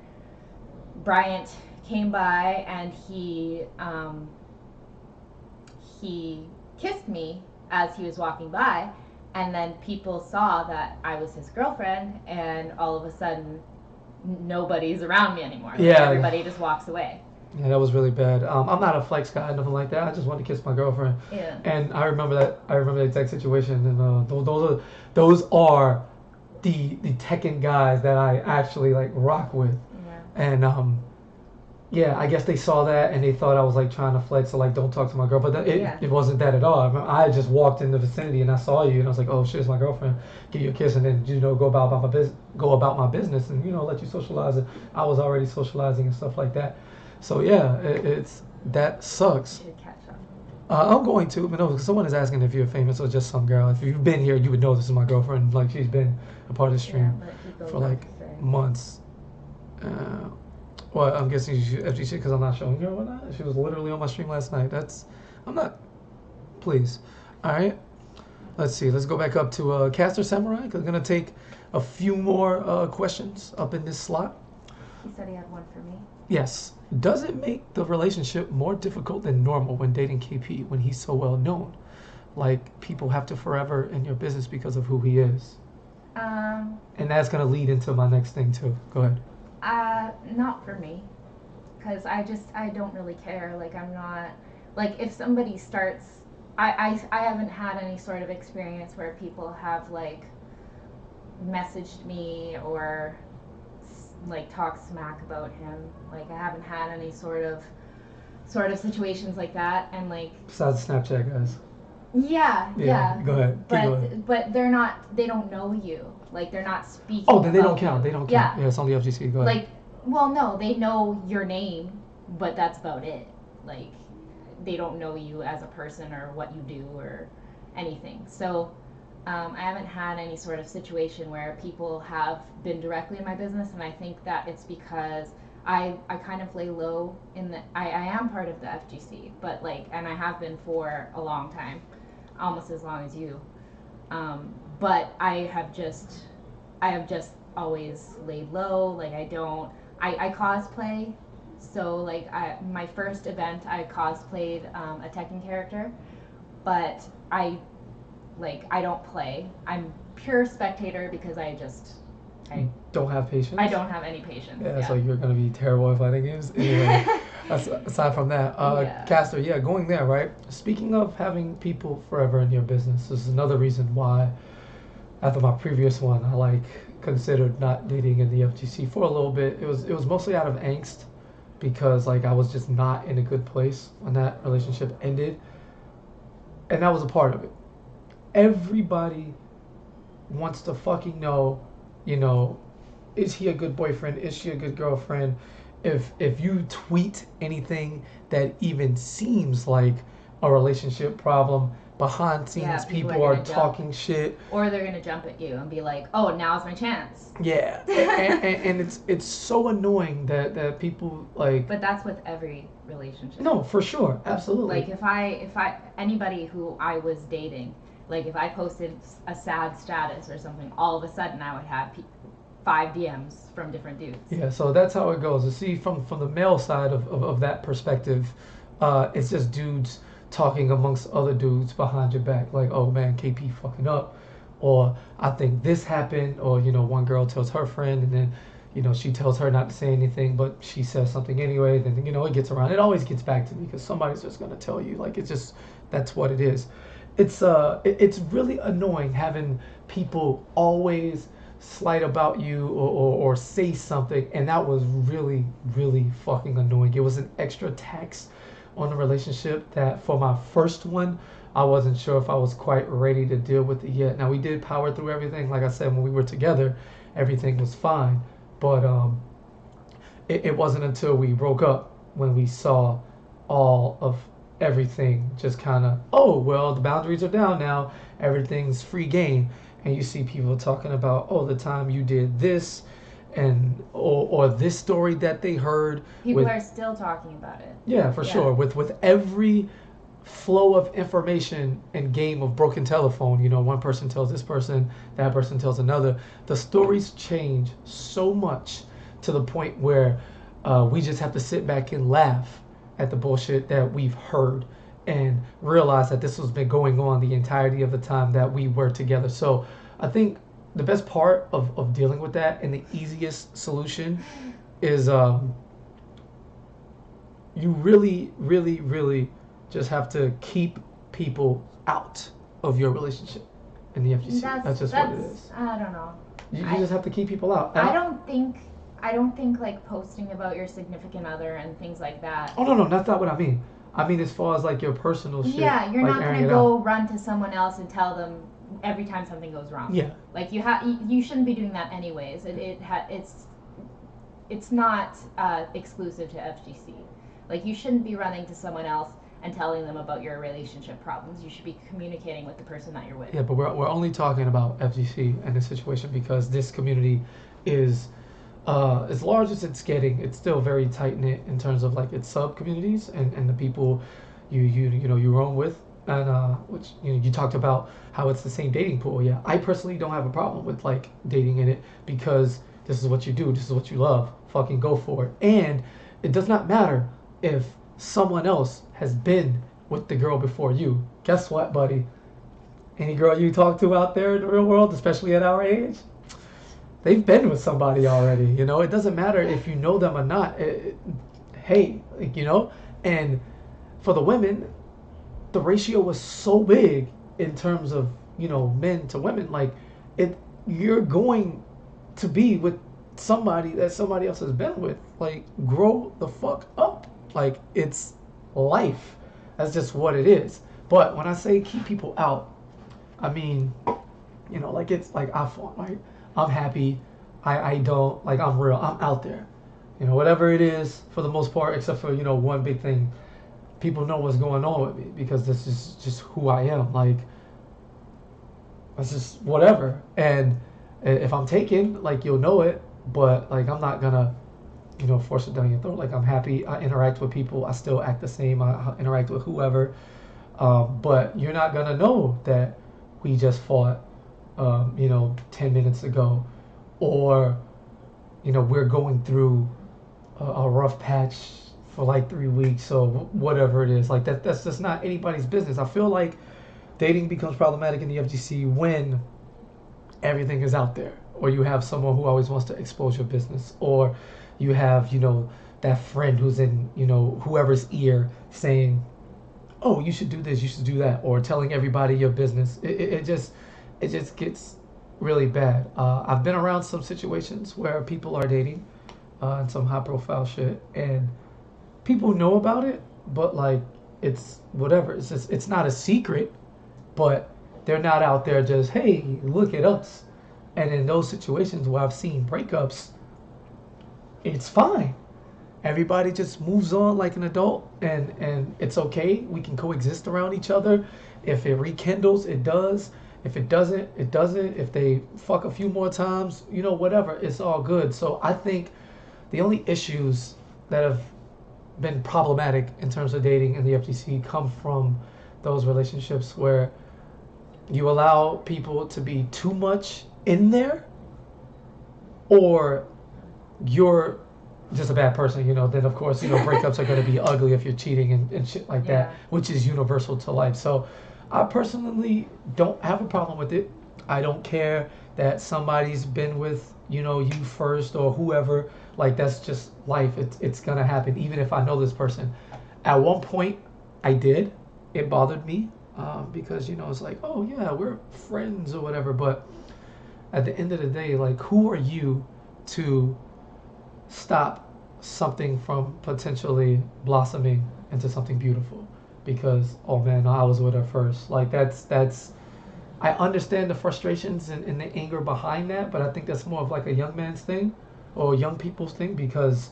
Bryant came by and he kissed me as he was walking by, and then people saw that I was his girlfriend, and all of a sudden nobody's around me anymore. Like, yeah, everybody just walks away. Yeah, that was really bad. I'm not a flex guy, nothing like that. I just wanted to kiss my girlfriend. Yeah. And I remember that exact situation. And those are the Tekken guys that I actually like rock with. Yeah. And yeah, I guess they saw that and they thought I was like trying to flex, so like don't talk to my girl. But it wasn't that at all. I remember I just walked in the vicinity and I saw you and I was like, oh shit, it's my girlfriend. Give you a kiss and then go about my business and let you socialize. And I was already socializing and stuff like that. So yeah, it's that sucks. You should catch up. I'm going to, but no, someone is asking if you're famous or just some girl. If you've been here, you would know this is my girlfriend. Like, she's been a part of the stream for like months. Well, I'm guessing she's FGC because I'm not showing her or not. She was literally on my stream last night. Please. All right. Let's see. Let's go back up to Caster Samurai, because I'm going to take a few more questions up in this slot. He said he had one for me. Yes. Does it make the relationship more difficult than normal when dating KP when he's so well known? Like, people have to forever in your business because of who he is. And that's going to lead into my next thing too. Go ahead. Not for me, because I don't really care. Like, I'm not, like, if somebody starts, I haven't had any sort of experience where people have like messaged me or like talk smack about him. Like, I haven't had any sort of situations like that. And like, besides Snapchat guys. Yeah. Go ahead. But they don't know you. Like, they're not speaking. Oh, then they don't count. They don't count. Yeah, it's on the FGC. Go ahead. Like, well, no, they know your name, but that's about it. Like, they don't know you as a person or what you do or anything. So, I haven't had any sort of situation where people have been directly in my business, and I think that it's because I kind of lay low in the. I am part of the FGC, but like, and I have been for a long time, almost as long as you. But I have just always laid low. Like, I cosplay, so like my first event I cosplayed a Tekken character, but I don't play. I'm pure spectator because I don't have patience. I don't have any patience. Yeah, so you're gonna be terrible at fighting games. Anyway, aside from that, Caster, going there, right? Speaking of having people forever in your business, this is another reason why, after my previous one, I considered not dating in the FGC for a little bit. It was mostly out of angst, because like I was just not in a good place when that relationship ended, and that was a part of it. Everybody wants to fucking know, is he a good boyfriend? Is she a good girlfriend? If you tweet anything that even seems like a relationship problem, behind scenes people are talking shit. Or they're gonna jump at you and be like, "Oh, now's my chance." Yeah, and it's so annoying that people like. But that's with every relationship. No, for sure, absolutely. Like, if I anybody who I was dating, like if I posted a sad status or something, all of a sudden I would have 5 DMs from different dudes. Yeah, so that's how it goes. You see, from the male side of that perspective, it's just dudes talking amongst other dudes behind your back, like, oh man, KP fucking up, or I think this happened, or one girl tells her friend, and then she tells her not to say anything, but she says something anyway. Then it gets around. It always gets back to me because somebody's just gonna tell you, like, it's just that's what it is. It's really annoying having people always slight about you or say something, and that was really really fucking annoying. It was an extra tax on the relationship that for my first one I wasn't sure if I was quite ready to deal with it yet. Now we did power through everything. Like I said, when we were together, everything was fine, but it wasn't until we broke up when we saw all of everything just kind of, oh well, the boundaries are down now, everything's free game. And you see people talking about, oh, the time you did this, and or this story that they heard. People are still talking about it. Yeah, for sure. With every flow of information and game of broken telephone, one person tells this person, that person tells another. The stories change so much to the point where we just have to sit back and laugh at the bullshit that we've heard and realize that this has been going on the entirety of the time that we were together. So I think the best part of dealing with that and the easiest solution is you really, really, really just have to keep people out of your relationship in the FGC. That's just what it is. I don't know. You just have to keep people out. I don't think like posting about your significant other and things like that. Oh no, that's not what I mean. I mean as far as like your personal shit. Yeah, you're like not gonna go run to someone else and tell them every time something goes wrong. Yeah. Like you shouldn't be doing that anyways. It's not exclusive to FGC. Like you shouldn't be running to someone else and telling them about your relationship problems. You should be communicating with the person that you're with. Yeah, but we're only talking about FGC and this situation because this community is as large as it's getting. It's still very tight knit in terms of like its sub communities and the people you roam with, and which you talked about how it's the same dating pool. Yeah, I personally don't have a problem with like dating in it because this is what you do, this is what you love. Fucking go for it, and it does not matter if someone else has been with the girl before you. Guess what, buddy? Any girl you talk to out there in the real world, especially at our age, they've been with somebody already. It doesn't matter if you know them or not. Hey, and for the women, the ratio was so big in terms of men to women. Like you're going to be with somebody that somebody else has been with. Like grow the fuck up. Like it's life. That's just what it is. But when I say keep people out, I mean, like it's like I fought, right? I'm happy. I don't, like, I'm real. I'm out there. Whatever it is for the most part, except for, one big thing. People know what's going on with me because this is just who I am. Like, it's just whatever. And if I'm taken, like, you'll know it. But, like, I'm not gonna, force it down your throat. Like, I'm happy. I interact with people. I still act the same. I interact with whoever. But you're not gonna know that we just fought, 10 minutes ago. Or, we're going through a rough patch for like 3 weeks or whatever it is. Like that's just not anybody's business. I feel like dating becomes problematic in the FGC when everything is out there, or you have someone who always wants to expose your business, or you have, that friend who's in, whoever's ear saying, oh, you should do this, you should do that, or telling everybody your business. It just gets really bad. I've been around some situations where people are dating and some high profile shit, and people know about it, but like it's whatever. It's not a secret, but they're not out there just, hey, look at us. And in those situations where I've seen breakups, it's fine. Everybody just moves on like an adult, and it's okay. We can coexist around each other. If it rekindles, it does. If it doesn't, it doesn't. If they fuck a few more times, whatever, it's all good. So I think the only issues that have been problematic in terms of dating in the FGC come from those relationships where you allow people to be too much in there or you're just a bad person, then of course, breakups are going to be ugly if you're cheating and shit like that, Yeah. which is universal to life. So I personally don't have a problem with it. I don't care that somebody's been with, you first or whoever. Like, that's just life. It's going to happen, even if I know this person. At one point, I did. It bothered me because, it's like, oh, yeah, we're friends or whatever. But at the end of the day, like, who are you to stop something from potentially blossoming into something beautiful? Because, oh man, I was with her first. Like, that's I understand the frustrations and the anger behind that, but I think that's more of like a young man's thing or young people's thing, because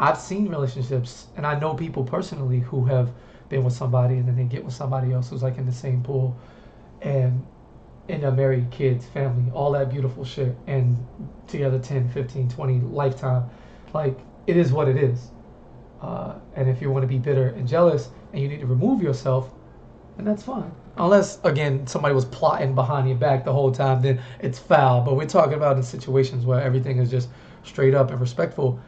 I've seen relationships and I know people personally who have been with somebody and then they get with somebody else who's like in the same pool and in a married, kids, family, all that beautiful shit, and together 10, 15, 20 lifetime. Like, it is what it is. And if you want to be bitter and jealous and you need to remove yourself, then that's fine. Unless, again, somebody was plotting behind your back the whole time, then it's foul. But we're talking about in situations where everything is just straight up and respectful.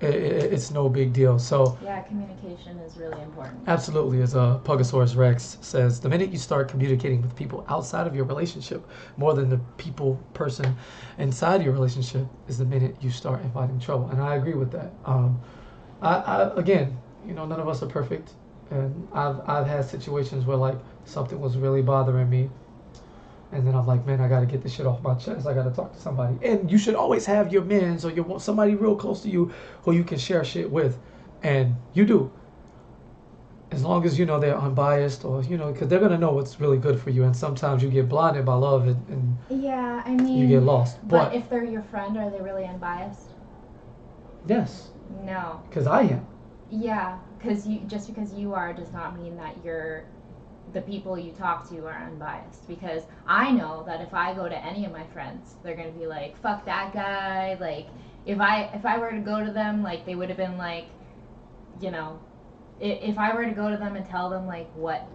It's no big deal. So Yeah, communication is really important. absolutely, as Pugosaurus Rex says, the minute you start communicating with people outside of your relationship more than the person inside your relationship is the minute you start inviting trouble. And I agree with that. Again, none of us are perfect, and I've had situations where like something was really bothering me, and then I'm like, man, I got to get this shit off my chest. I got to talk to somebody. And you should always have your mans or somebody real close to you who you can share shit with, and you do. As long as they're unbiased, or because they're gonna know what's really good for you. And sometimes you get blinded by love, and Yeah, I mean, you get lost. but if they're your friend, are they really unbiased? Yes, No. because I am. Yeah, because just because you are does not mean that the people you talk to are unbiased. Because I know that if I go to any of my friends, they're gonna be like, "Fuck that guy." Like, if I were to go to them, like they would have been like, you know, if I were to go to them and tell them like what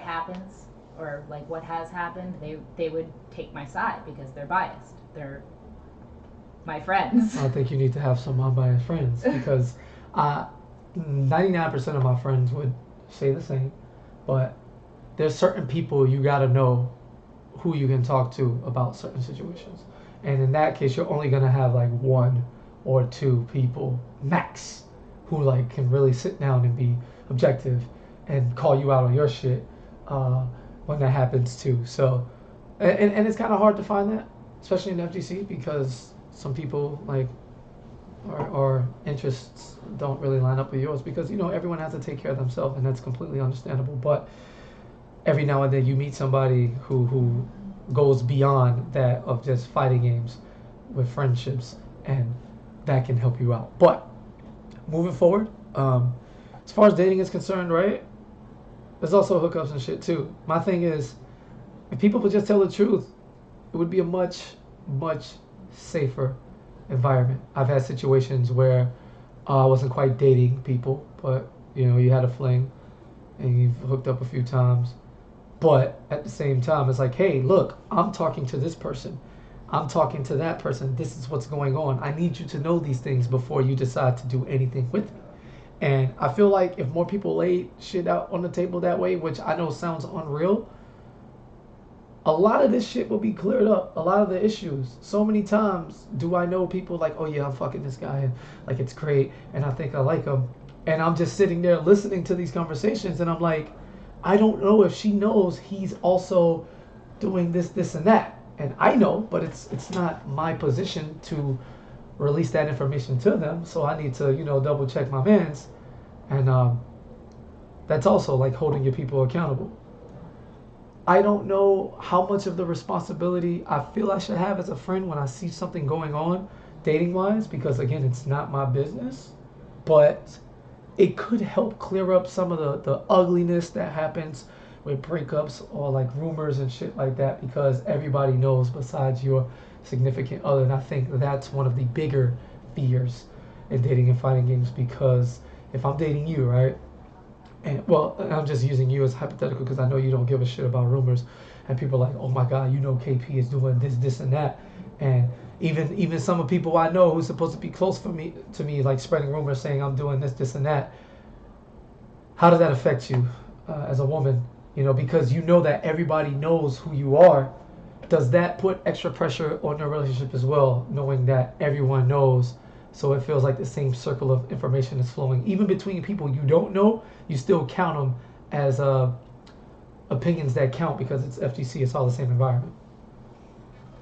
happens or like what has happened, they would take my side because they're biased. They're my friends. I think you need to have some unbiased friends, because 99% of my friends would say the same. But there's certain people you gotta know who you can talk to about certain situations. And in that case, you're only gonna have like one or two people max who like can really sit down and be objective and call you out on your shit when that happens too. So, and it's kind of hard to find that, especially in FGC, because some people like or interests don't really line up with yours, because everyone has to take care of themselves, and that's completely understandable. But every now and then you meet somebody who goes beyond that of just fighting games with friendships, and that can help you out. But moving forward, as far as dating is concerned, right, there's also hookups and shit too. My thing is, if people would just tell the truth, it would be a much safer environment. I've had situations where I wasn't quite dating people, but you had a fling and you've hooked up a few times. But at the same time, it's like, hey, look, I'm talking to this person. I'm talking to that person. This is what's going on. I need you to know these things before you decide to do anything with me. And I feel like if more people lay shit out on the table that way, which I know sounds unreal, a lot of this shit will be cleared up. A lot of the issues. So many times do I know people like, oh yeah, I'm fucking this guy, and like it's great, and I think I like him, and I'm just sitting there listening to these conversations, and I'm like, I don't know if she knows he's also doing this, and that, and I know, but it's not my position to release that information to them. So I need to double check my mans, and that's also like holding your people accountable. I don't know how much of the responsibility I feel I should have as a friend when I see something going on dating wise, because again, it's not my business, but it could help clear up some of the ugliness that happens with breakups or like rumors and shit like that, because everybody knows besides your significant other. And I think that's one of the bigger fears in dating and fighting games, because if I'm dating you, right? And well, I'm just using you as hypothetical because I know you don't give a shit about rumors, and people are like, oh my god, KP is doing this, and that, and Even some of people I know who's supposed to be close to me, like spreading rumors saying I'm doing this, and that. How does that affect you as a woman? Because you know that everybody knows who you are. Does that put extra pressure on your relationship as well, knowing that everyone knows? So it feels like the same circle of information is flowing. Even between people you don't know, you still count them as opinions that count because it's FGC. It's all the same environment.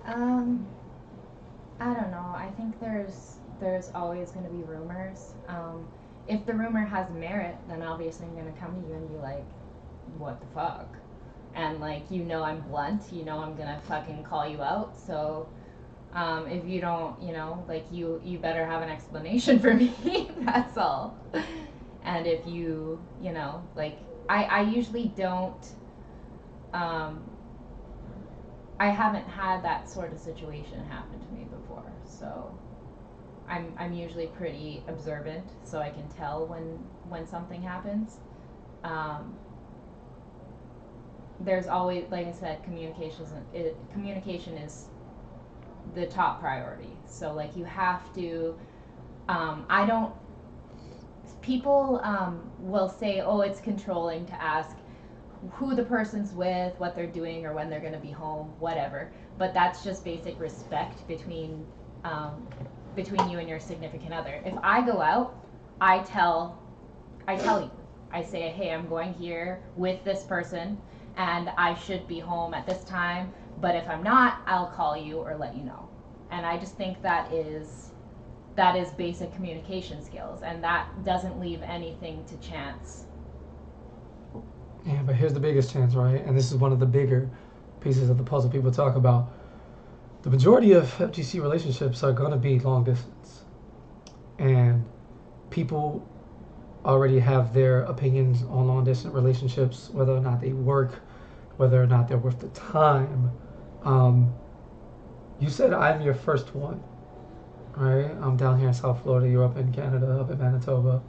I don't know. I think there's always going to be rumors. If the rumor has merit, then obviously I'm going to come to you and be like, what the fuck? And like, I'm blunt, I'm going to fucking call you out. So if you don't, like you better have an explanation for me. That's all. And if like I usually don't, I haven't had that sort of situation happen to me before. So I'm usually pretty observant, so I can tell when something happens. There's always, like I said, communication is the top priority. So like you have to. I don't. People will say, "Oh, it's controlling to ask who the person's with, what they're doing, or when they're going to be home, whatever." But that's just basic respect between you and your significant other. If I go out, I tell you. I say, hey, I'm going here with this person, and I should be home at this time. But if I'm not, I'll call you or let you know. And I just think that is basic communication skills, and that doesn't leave anything to chance. Yeah, but here's the biggest chance, right? And this is one of the bigger pieces of the puzzle people talk about. The majority of FGC relationships are going to be long distance. And people already have their opinions on long distance relationships, whether or not they work, whether or not they're worth the time. You said I'm your first one, right? I'm down here in South Florida, you're up in Canada, up in Manitoba.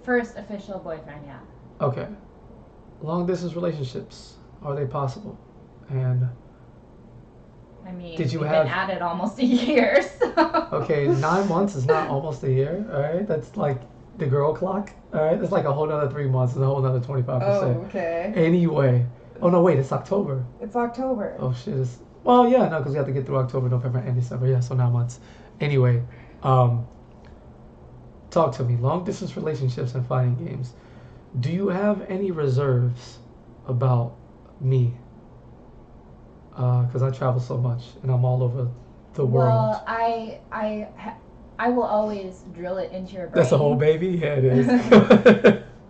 First official boyfriend, yeah. Okay. Long distance relationships, are they possible? And I mean, did you we've have been at it almost a year, so. Okay, 9 months is not almost a year, all right? That's like the girl clock, all right? That's like a whole nother 3 months and a whole nother 25%. Oh, okay. Anyway. Oh, no, wait, it's October. It's October. Oh, shit. Well, yeah, no, because we have to get through October, November, and December. Yeah, so 9 months. Anyway, talk to me. Long distance relationships and fighting games. Do you have any reserves about me? Because I travel so much and I'm all over the world. Well, I will always drill it into your brain. That's a whole baby? Yeah, it is.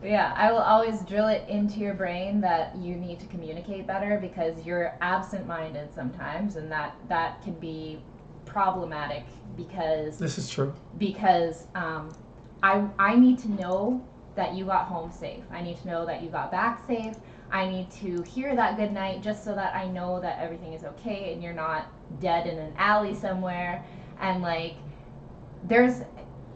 Yeah, I will always drill it into your brain that you need to communicate better because you're absent-minded sometimes, and that can be problematic because... This is true. Because I need to know that you got home safe. I need to know that you got back safe. I need to hear that good night just so that I know that everything is okay and you're not dead in an alley somewhere. And like,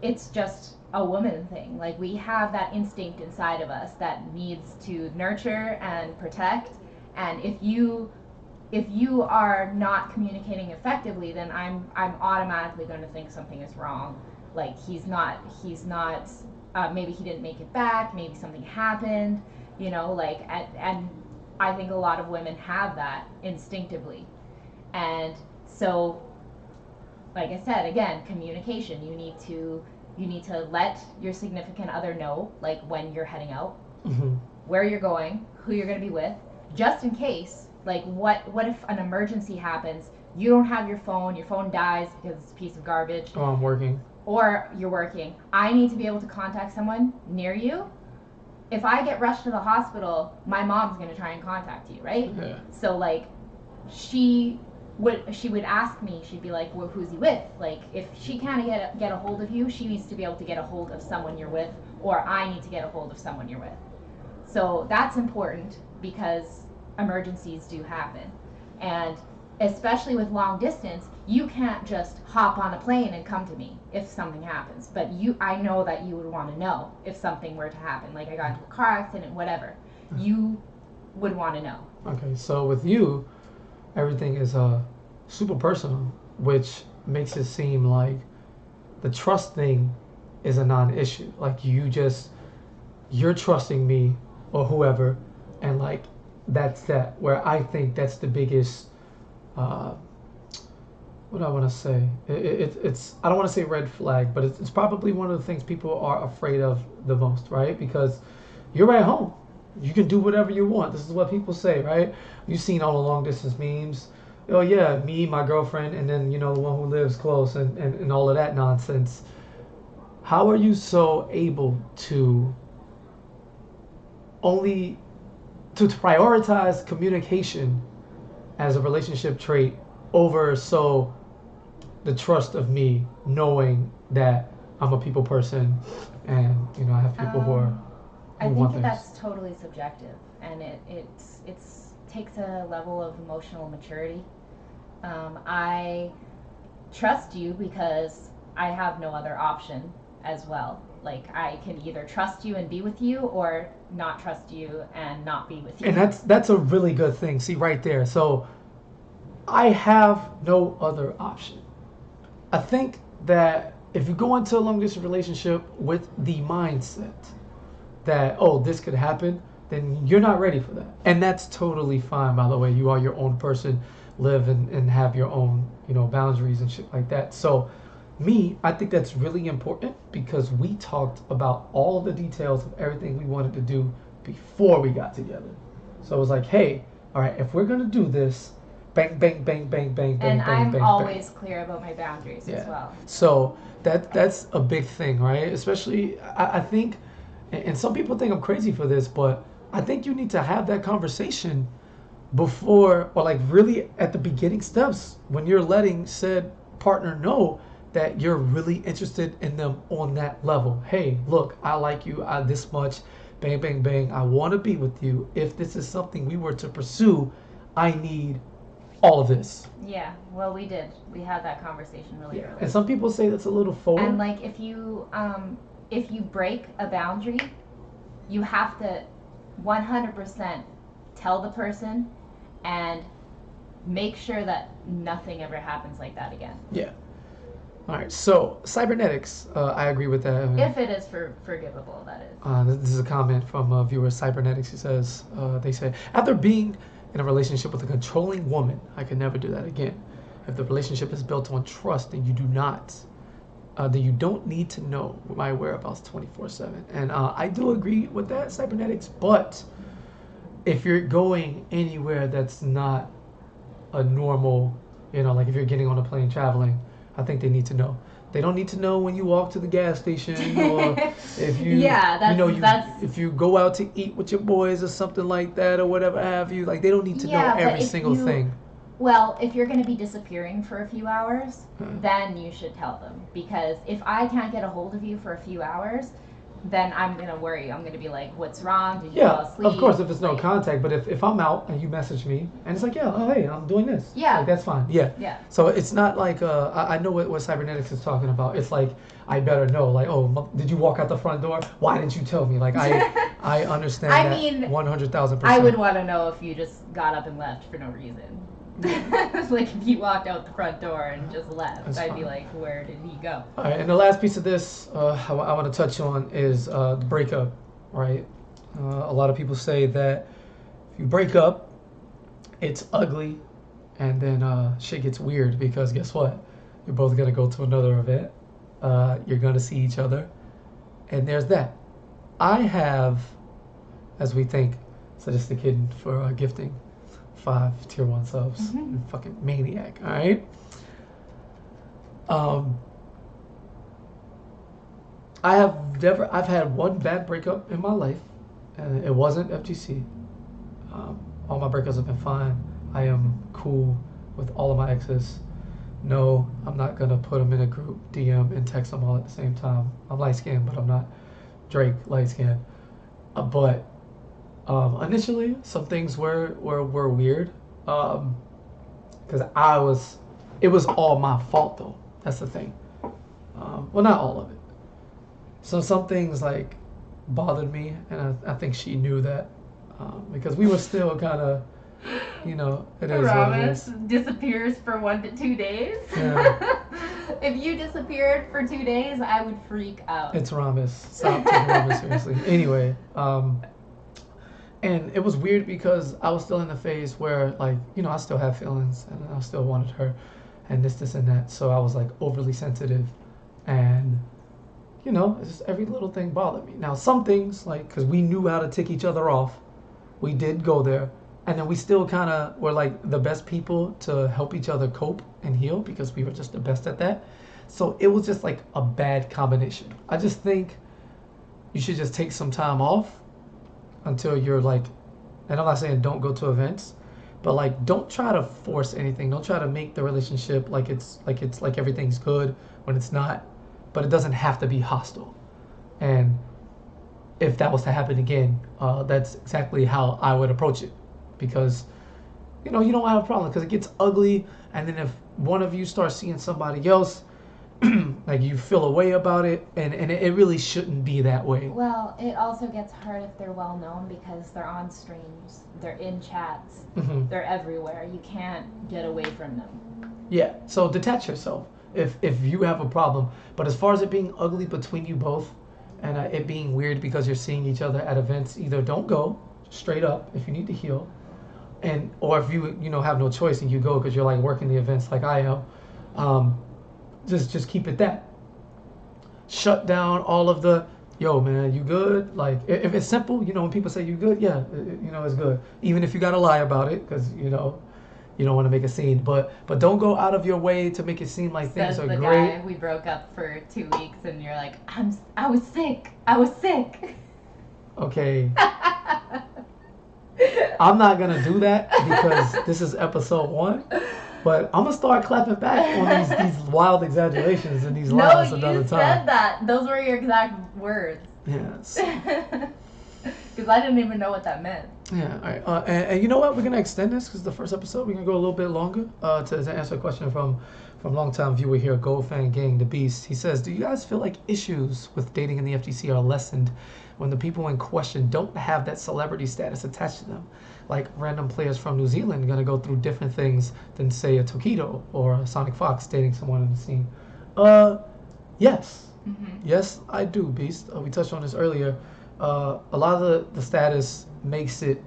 it's just a woman thing. Like, we have that instinct inside of us that needs to nurture and protect. And if you are not communicating effectively, then I'm automatically going to think something is wrong. Like, he's not maybe he didn't make it back, maybe something happened, like, and I think a lot of women have that instinctively. And so, like I said, again, communication. You need to let your significant other know, like, when you're heading out, mm-hmm. where you're going, who you're going to be with, just in case. Like, what if an emergency happens, you don't have your phone dies because it's a piece of garbage. Oh, I'm working. Or you're working. I need to be able to contact someone near you. If I get rushed to the hospital, my mom's going to try and contact you, right? Yeah. So, like, she would ask me, she'd be like, well, who's he with? Like, if she can't get a hold of you, she needs to be able to get a hold of someone you're with, or I need to get a hold of someone you're with. So that's important because emergencies do happen. And especially with long distance, you can't just hop on a plane and come to me if something happens. But I know that you would want to know if something were to happen. Like, I got into a car accident, whatever. You would want to know. Okay, so with you, everything is super personal, which makes it seem like the trust thing is a non-issue. Like you're trusting me or whoever, and like that's that. Where I think that's the biggest. What do I want to say? It's I don't want to say red flag, but it's probably one of the things people are afraid of the most, right? Because you're at home, you can do whatever you want. This is what people say, right? You've seen all the long distance memes. Oh yeah, me, my girlfriend, and then the one who lives close, and all of that nonsense. How are you so able to only to prioritize communication as a relationship trait over the trust of me knowing that I'm a people person, and I have people who are I think want that things. that's totally subjective, and it's takes a level of emotional maturity. I trust you because I have no other option as well. Like I can either trust you and be with you, or not trust you and not be with you. And that's a really good thing. See right there. So I have no other option. I think that if you go into a long distance relationship with the mindset that, oh, this could happen, then you're not ready for that. And that's totally fine, by the way. You are your own person, live and have your own, boundaries and shit like that. So I think that's really important because we talked about all the details of everything we wanted to do before we got together. So it was like, hey, all right, if we're going to do this, bang, bang, bang, bang, bang, bang, And bang, I'm bang, always bang. clear about my boundaries as well. So that's a big thing, right? Especially, I think, and some people think I'm crazy for this, but I think you need to have that conversation before, or like really at the beginning steps when you're letting said partner know that you're really interested in them on that level. Hey, look, I like you this much, bang, bang, bang. I want to be with you. If this is something we were to pursue, I need all of this. Yeah, well, we did. We had that conversation really early. And some people say that's a little forward. And like if you break a boundary, you have to 100% tell the person and make sure that nothing ever happens like that again. Yeah. All right. So cybernetics, I agree with that. If it is forgivable, that is. This is a comment from a viewer, Cybernetics. He says, they say, after being in a relationship with a controlling woman, I could never do that again. If the relationship is built on trust, then then you don't need to know my whereabouts 24/7. And I do agree with that, Cybernetics. But if you're going anywhere that's not a normal, like if you're getting on a plane traveling, I think they need to know. They don't need to know when you walk to the gas station, or if you, if you go out to eat with your boys or something like that, or whatever have you. Like they don't need to know every single thing. Well, if you're going to be disappearing for a few hours, then you should tell them. Because if I can't get a hold of you for a few hours, then I'm going to worry. I'm going to be like, what's wrong? Did you fall asleep? Of course, if it's no contact. But if I'm out and you message me and it's like, oh, hey, I'm doing this. Yeah. Like, that's fine. Yeah. So it's not like, I know what Cybernetics is talking about. It's like, I better know. Like, oh, did you walk out the front door? Why didn't you tell me? Like, I understand that 100,000%. I would want to know if you just got up and left for no reason. Like if you walked out the front door and just left, I'd be like, where did he go? All right, and the last piece of this I want to touch on is the breakup, right? A lot of people say that if you break up, it's ugly, and then shit gets weird because guess what? You're both gonna go to another event. You're gonna see each other, and there's that. I have, as we think, Sadistic Kid for gifting 5 tier 1 subs. Mm-hmm. Fucking maniac, all right? I've had one bad breakup in my life, and it wasn't FGC. All my breakups have been fine. I am cool with all of my exes. No, I'm not gonna put them in a group DM and text them all at the same time. I'm light skinned, but I'm not Drake light skinned. But initially, some things were weird, because it was all my fault though. That's the thing. Well, not all of it. So some things like bothered me, and I think she knew that, because we were still kind of You know, it is what it is. Disappears for 1 to 2 days. Yeah. If you disappeared for 2 days, I would freak out. It's Rhombus. Stop taking Rhombus seriously. Anyway, and it was weird because I was still in the phase where, like, you know, I still have feelings and I still wanted her and this and that. So I was like overly sensitive, and you know, it's just every little thing bothered me. Now, some things, like, because we knew how to tick each other off, we did go there. And then we still kind of were like the best people to help each other cope and heal because we were just the best at that. So it was just like a bad combination. I just think you should just take some time off until you're like, and I'm not saying don't go to events, but like don't try to force anything. Don't try to make the relationship like everything's good when it's not. But it doesn't have to be hostile. And if that was to happen again, that's exactly how I would approach it. Because, you know, you don't have a problem because it gets ugly. And then if one of you starts seeing somebody else, like you feel a way about it, and it really shouldn't be that way. Well, it also gets hard if they're well known because they're on streams, they're in chats, they're everywhere. You can't get away from them. Yeah, so detach yourself if you have a problem. But as far as it being ugly between you both, and it being weird because you're seeing each other at events, either don't go straight up if you need to heal, and or if you know have no choice and you go because you're like working the events like I am, just keep it that. Shut down all of the yo man, you good? Like if it's simple, you know, when people say you good, yeah, you know it's good. Even if you gotta lie about it because you know you don't want to make a scene, but don't go out of your way to make it seem like things are the great. Guy, we broke up for 2 weeks, and you're like, I was sick. Okay. I'm not gonna do that because this is episode 1, but I'm gonna start clapping back on these wild exaggerations and these lies another time. No, you said that. Those were your exact words. Yes. Because I didn't even know what that meant. Yeah, all right. And you know what? We're going to extend this because the first episode, we're going to go a little bit longer to answer a question from longtime viewer here, Gold Fan Gang, The Beast. He says, do you guys feel like issues with dating in the FGC are lessened when the people in question don't have that celebrity status attached to them? Like random players from New Zealand going to go through different things than, say, a Tokido or a Sonic Fox dating someone in the scene. Yes. Mm-hmm. Yes, I do, Beast. We touched on this earlier. A lot of the status makes it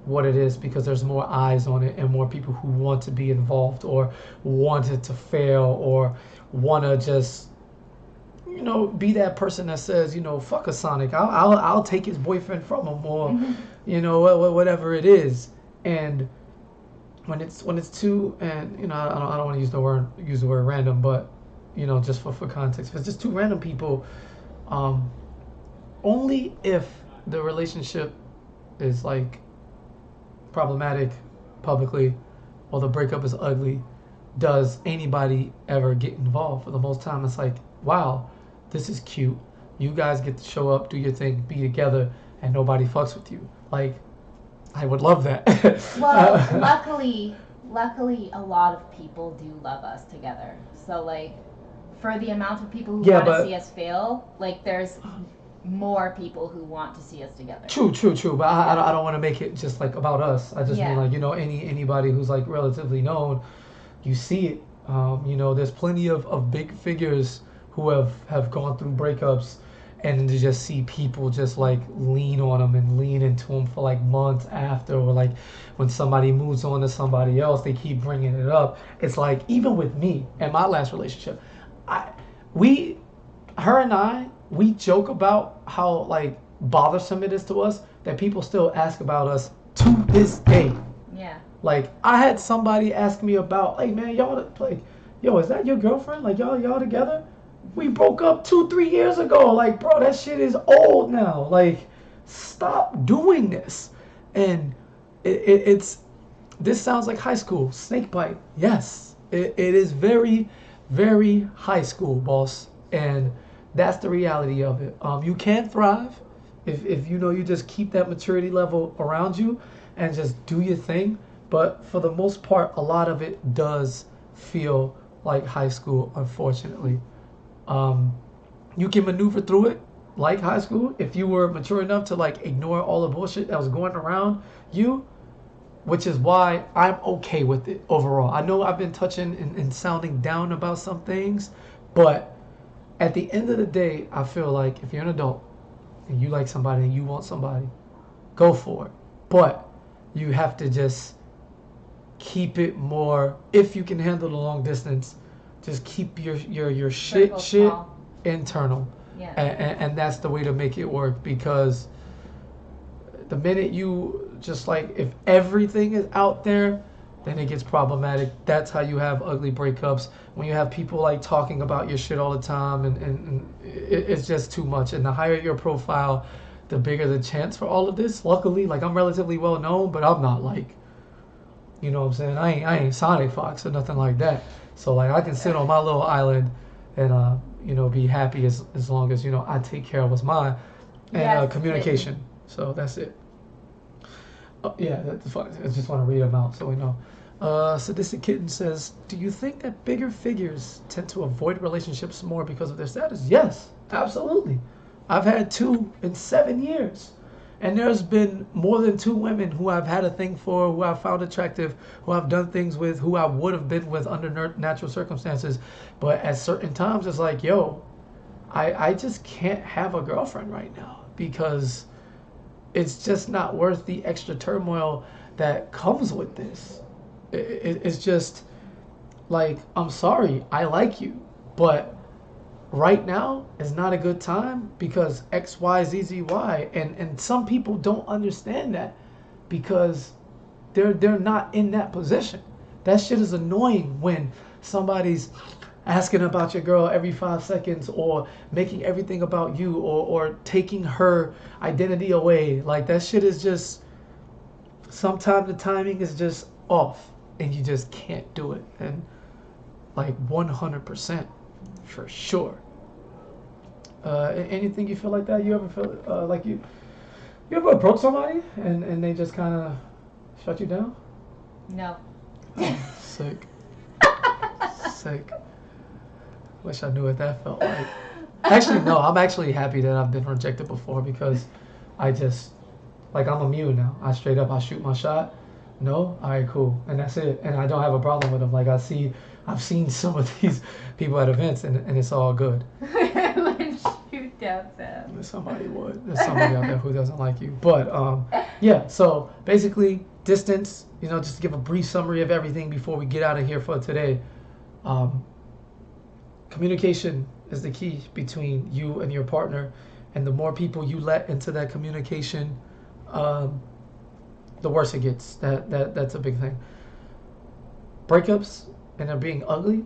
what it is because there's more eyes on it and more people who want to be involved or want it to fail or want to just, you know, be that person that says, you know, fuck a Sonic, I'll take his boyfriend from him or, you know, whatever it is. And when it's too, and you know, I don't want to use the word random, but you know, just for context, if it's just two random people, only if the relationship is like problematic publicly or the breakup is ugly does anybody ever get involved. For the most time it's like, wow, this is cute, you guys get to show up, do your thing, be together, and nobody fucks with you. Like, I would love that. Well, luckily a lot of people do love us together, so like for the amount of people who want to see us fail, like there's more people who want to see us together. True. But I don't want to make it just like about us. I just mean like, you know, anybody who's like relatively known, you see it. You know, there's plenty of big figures who have gone through breakups, and to just see people just like lean on them and lean into them for like months after, or like when somebody moves on to somebody else, they keep bringing it up. It's like, even with me and my last relationship, her and I, we joke about how like bothersome it is to us that people still ask about us to this day. Yeah. Like, I had somebody ask me about, like, man, y'all, like, yo, is that your girlfriend? Like, y'all together? We broke up 2-3 years ago. Like, bro, that shit is old now. Like, stop doing this. And it's this sounds like high school. Snake bite. Yes, it is very, very high school, boss. And that's the reality of it. You can thrive if you know, you just keep that maturity level around you and just do your thing. But for the most part, a lot of it does feel like high school, unfortunately. You can maneuver through it like high school if you were mature enough to like ignore all the bullshit that was going around you. which is why I'm okay with it overall. I know I've been touching and sounding down about some things, but at the end of the day, I feel like if you're an adult and you like somebody and you want somebody, go for it. But you have to just keep it more, if you can handle the long distance, just keep your shit small. internal. Yeah. And that's the way to make it work, because the minute you just like, if everything is out there, then it gets problematic. That's how you have ugly breakups, when you have people like talking about your shit all the time, and it's just too much. And the higher your profile, the bigger the chance for all of this. Luckily, like, I'm relatively well known, but I'm not like, you know what I'm saying, I ain't Sonic Fox or nothing like that. So like, I can sit on my little island and be happy as long as I take care of what's mine, and Yes, communication. So that's it. Yeah, that's fine. I just want to read them out so we know. Sadistic Kitten says, do you think that bigger figures tend to avoid relationships more because of their status? Yes, absolutely. I've had 2 in 7 years. And there's been more than 2 women who I've had a thing for, who I've found attractive, who I've done things with, who I would have been with under natural circumstances. But at certain times, it's like, yo, I just can't have a girlfriend right now, because it's just not worth the extra turmoil that comes with this. It's just like, I'm sorry, I like you, but right now is not a good time because X, Y, Z, Z, Y. And some people don't understand that, because they're not in that position. That shit is annoying when somebody's asking about your girl every 5 seconds, or making everything about you, or taking her identity away. Like, that shit is just, sometimes the timing is just off and you just can't do it. And like 100% for sure. Anything you feel like that? You ever feel like you ever approach somebody and they just kind of shut you down? No. Sick. Sick. Wish I knew what that felt like. Actually, no. I'm actually happy that I've been rejected before, because I just, like, I'm immune now. I shoot my shot. No, all right, cool, and that's it. And I don't have a problem with them. Like, I've seen some of these people at events, and it's all good. Shoot down Sam. Somebody would. There's somebody out there who doesn't like you. But yeah. So basically, distance. Just to give a brief summary of everything before we get out of here for today. Communication is the key between you and your partner, and the more people you let into that communication, the worse it gets. That's a big thing. Breakups and they're being ugly,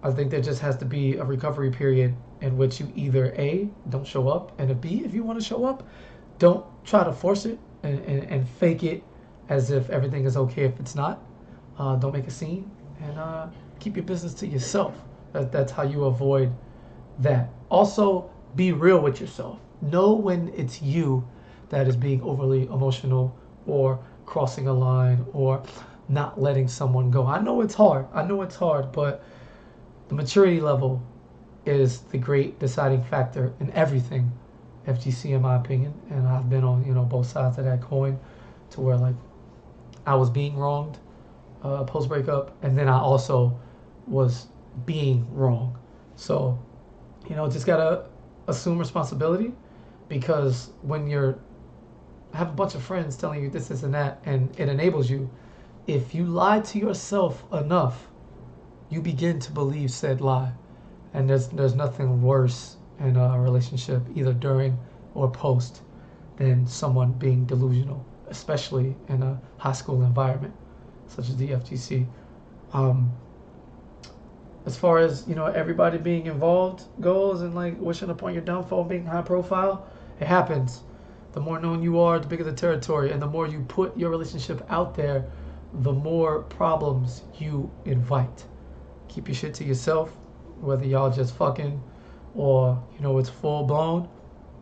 I think there just has to be a recovery period in which you either A, don't show up, and B, if you want to show up, don't try to force it and fake it as if everything is okay if it's not. Don't make a scene, and keep your business to yourself. That's how you avoid that. Also, be real with yourself. Know when it's you that is being overly emotional, or crossing a line, or not letting someone go. I know it's hard, but the maturity level is the great deciding factor in everything FGC, in my opinion. And I've been on both sides of that coin, to where like I was being wronged post breakup, and then I also was being wrong. So just gotta assume responsibility, because when you're have a bunch of friends telling you this and that, and it enables you, if you lie to yourself enough, you begin to believe said lie. And there's nothing worse in a relationship, either during or post, than someone being delusional, especially in a high school environment such as the FGC. As far as everybody being involved goes, and like wishing upon your downfall, being high profile, it happens. The more known you are, the bigger the territory, and the more you put your relationship out there, the more problems you invite. Keep your shit to yourself, whether y'all just fucking or it's full blown.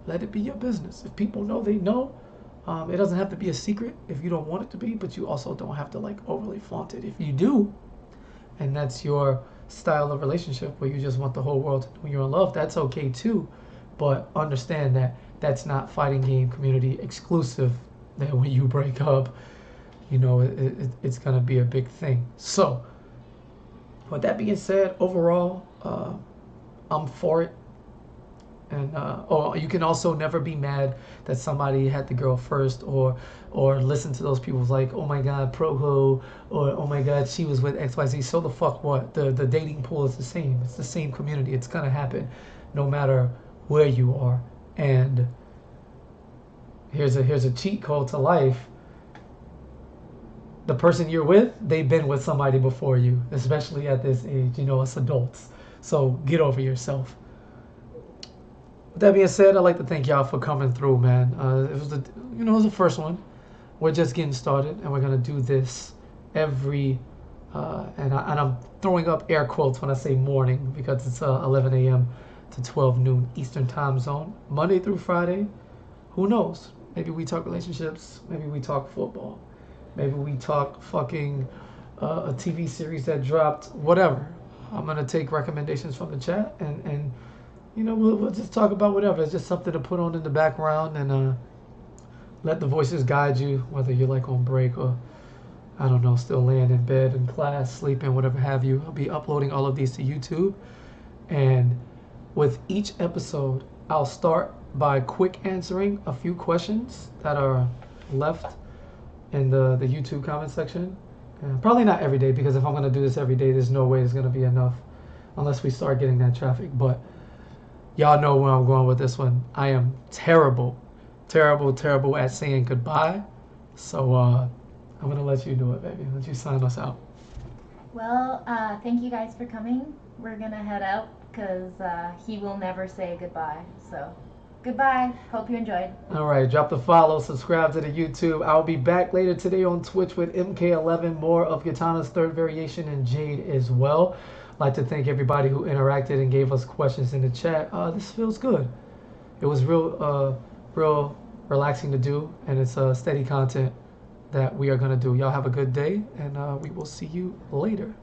Let it be your business. If people know, they know. It doesn't have to be a secret if you don't want it to be, but you also don't have to like overly flaunt it. If you do, and that's your style of relationship where you just want the whole world to know you're in love, that's okay too. But understand that that's not fighting game community exclusive. That when you break up, it's gonna be a big thing. So, with that being said, overall, I'm for it. And you can also never be mad that somebody had the girl first, or listen to those people like, oh my god, pro-ho, or oh my god, she was with XYZ. So the fuck what? The dating pool is the same. It's the same community. It's gonna happen no matter where you are. And here's a cheat code to life. The person you're with, they've been with somebody before you, especially at this age. It's adults. So get over yourself. With that being said, I'd like to thank y'all for coming through, man. It was the first one. We're just getting started, and we're gonna do this every. And I'm throwing up air quotes when I say morning because it's 11 a.m. to 12 noon Eastern Time Zone, Monday through Friday. Who knows? Maybe we talk relationships. Maybe we talk football. Maybe we talk fucking a TV series that dropped. Whatever. I'm gonna take recommendations from the chat and we'll just talk about whatever. It's just something to put on in the background and let the voices guide you, whether you're like on break or, I don't know, still laying in bed in class, sleeping, whatever have you. I'll be uploading all of these to YouTube. And with each episode, I'll start by quick answering a few questions that are left in the YouTube comment section. Probably not every day, because if I'm going to do this every day, there's no way it's going to be enough unless we start getting that traffic. But y'all know where I'm going with this one. I am terrible at saying goodbye. So I'm going to let you do it, baby. Let you sign us out. Well, thank you guys for coming. We're going to head out because he will never say goodbye. So goodbye. Hope you enjoyed. All right. Drop the follow. Subscribe to the YouTube. I'll be back later today on Twitch with MK11. More of Katana's third variation and Jade as well. I'd like to thank everybody who interacted and gave us questions in the chat. This feels good. It was real relaxing to do, and it's steady content that we are going to do. Y'all have a good day, and we will see you later.